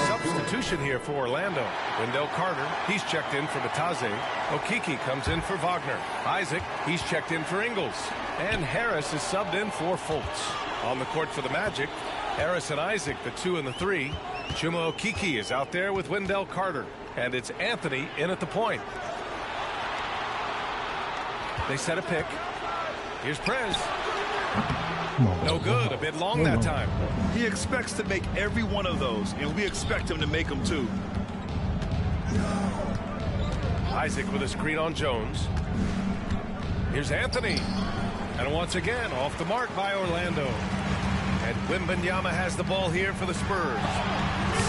Substitution here for Orlando. Wendell Carter, he's checked in for Bataze. Okiki comes in for Wagner. Isaac, he's checked in for Ingles. And Harris is subbed in for Fultz. On the court for the Magic, Harris and Isaac, the 2 and the 3. Chuma Okiki is out there with Wendell Carter. And it's Anthony in at the point. They set a pick. Here's Prez. No good. A bit long that time. He expects to make every one of those, and we expect him to make them too. Isaac with a screen on Jones. Here's Anthony. And once again, off the mark by Orlando. And Wembanyama has the ball here for the Spurs.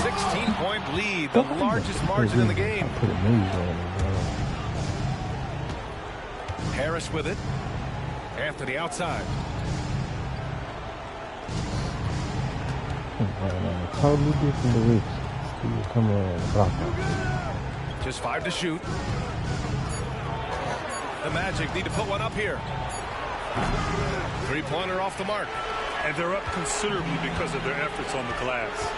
16-point lead, the largest margin in the game. Harris with it. Anthony outside. Totally different direction. Still coming around the block. Just 5 to shoot. The Magic need to put one up here. Three-pointer off the mark. And they're up considerably because of their efforts on the glass.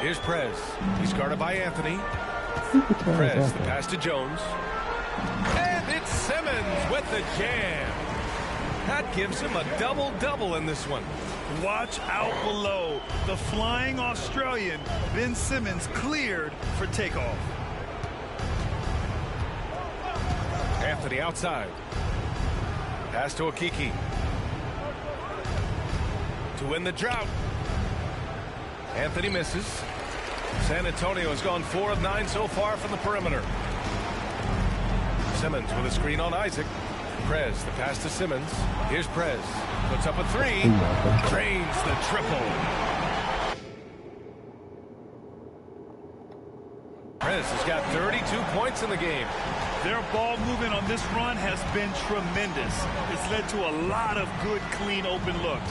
Here's Prez. He's guarded by Anthony. Prez, the pass to Jones. And it's Simmons with the jam. That gives him a double-double in this one. Watch out below. The flying Australian, Ben Simmons, cleared for takeoff. Anthony outside. Pass to Okiki. To win the drought. Anthony misses. San Antonio has gone 4 of 9 so far from the perimeter. Simmons with a screen on Isaac. Prez, the pass to Simmons. Here's Prez. Puts up a 3. Drains the triple. Prez has got 32 points in the game. Their ball movement on this run has been tremendous. It's led to a lot of good, clean, open looks.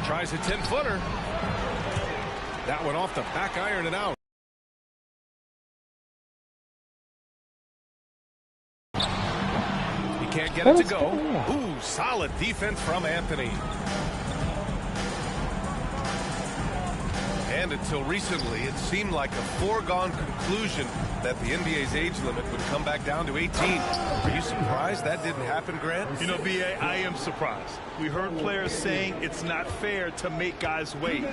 Tries a 10-footer. That one off the back iron and out. He can't get it to go. Ooh, solid defense from Anthony. And until recently, it seemed like a foregone conclusion that the NBA's age limit would come back down to 18. Are you surprised that didn't happen, Grant? You know, B.A., I am surprised. We heard players saying it's not fair to make guys wait.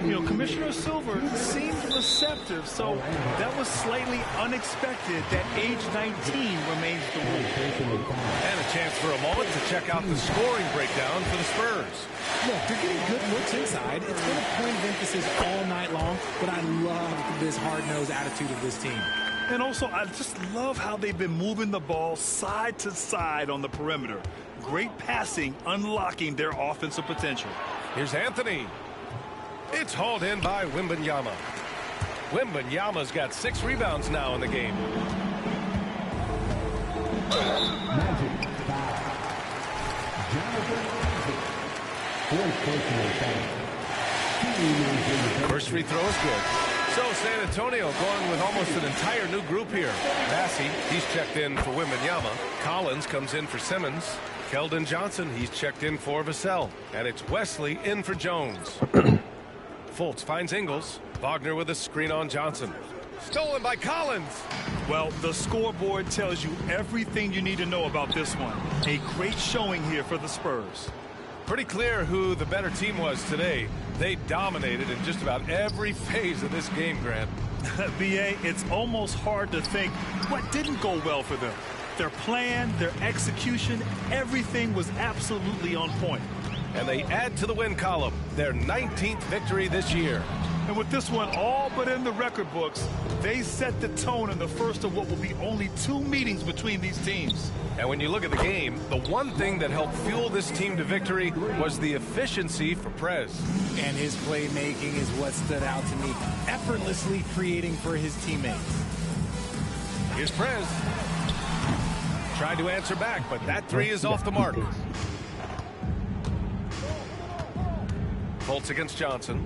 You know, Commissioner Silver seemed receptive, so that was slightly unexpected that age 19 remains the rule. And a chance for a moment to check out the scoring breakdown for the Spurs. Look, they're getting good looks inside. It's been a point of emphasis all night long, but I love this hard-nosed attitude of this team. And also, I just love how they've been moving the ball side to side on the perimeter. Great passing, unlocking their offensive potential. Here's Anthony. It's hauled in by Wembanyama. Wembanyama's got 6 rebounds now in the game. Magic foul. Jonathan Isaac. Fourth personal foul. First free throw is good. So San Antonio going with almost an entire new group here. Massey, he's checked in for Wembanyama. Collins comes in for Simmons. Keldon Johnson, he's checked in for Vassell. And it's Wesley in for Jones. Fultz finds Ingles. Wagner with a screen on Johnson. Stolen by Collins. Well, the scoreboard tells you everything you need to know about this one. A great showing here for the Spurs. Pretty clear who the better team was today. They dominated in just about every phase of this game, Grant. B.A., it's almost hard to think what didn't go well for them. Their plan, their execution, everything was absolutely on point. And they add to the win column, their 19th victory this year. And with this one all but in the record books, they set the tone in the first of what will be only 2 meetings between these teams. And when you look at the game, the one thing that helped fuel this team to victory was the efficiency for Prez. And his playmaking is what stood out to me, effortlessly creating for his teammates. Here's Prez. Tried to answer back, but that 3 is off the mark. Fultz against Johnson.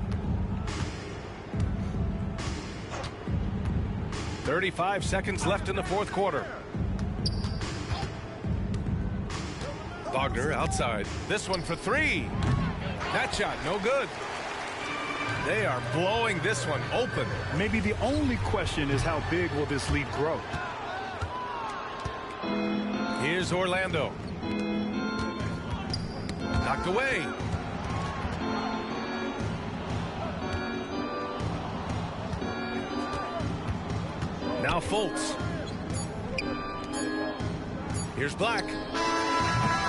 35 seconds left in the fourth quarter. Wagner outside. This one for 3. That shot no good. They are blowing this one open. Maybe the only question is how big will this lead grow? Here's Orlando. Knocked away. Now Fultz. Here's Black.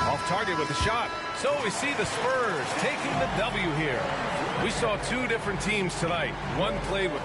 Off target with a shot. So we see the Spurs taking the W here. We saw 2 different teams tonight. One played with...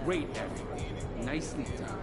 Great effort. Nicely done.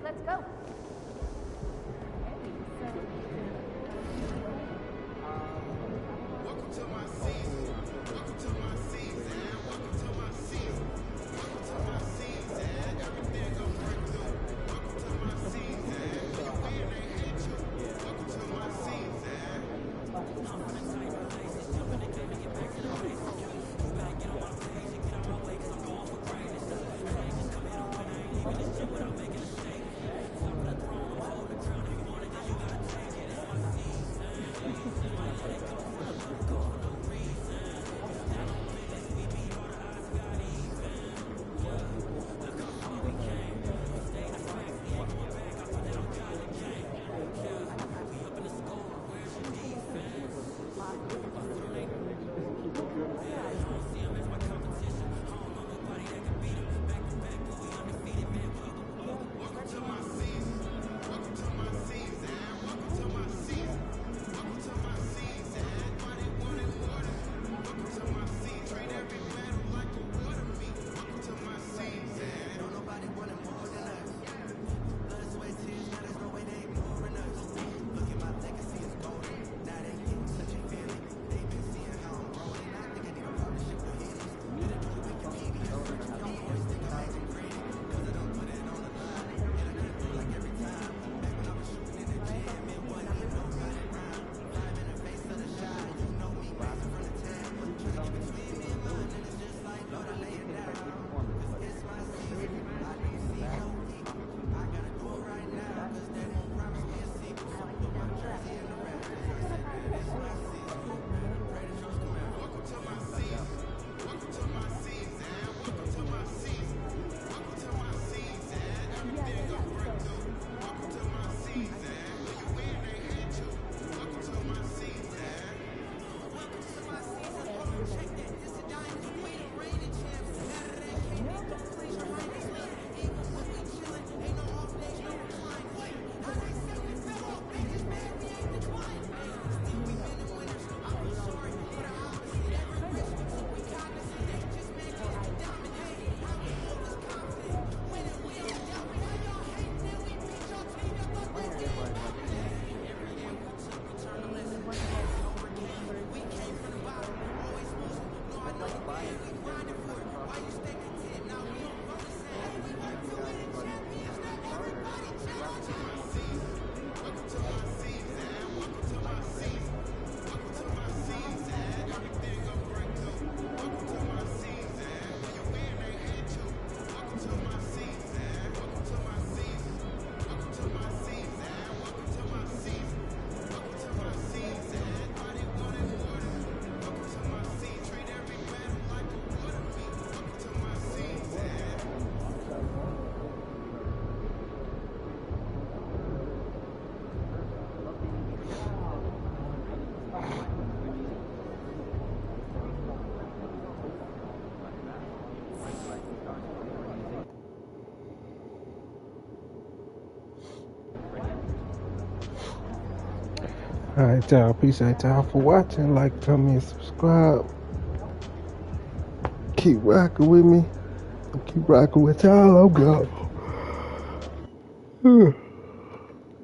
Let's go. Alright, y'all. Appreciate y'all for watching. Like, comment, subscribe. Keep rocking with me. Keep rocking with y'all. I'm gone.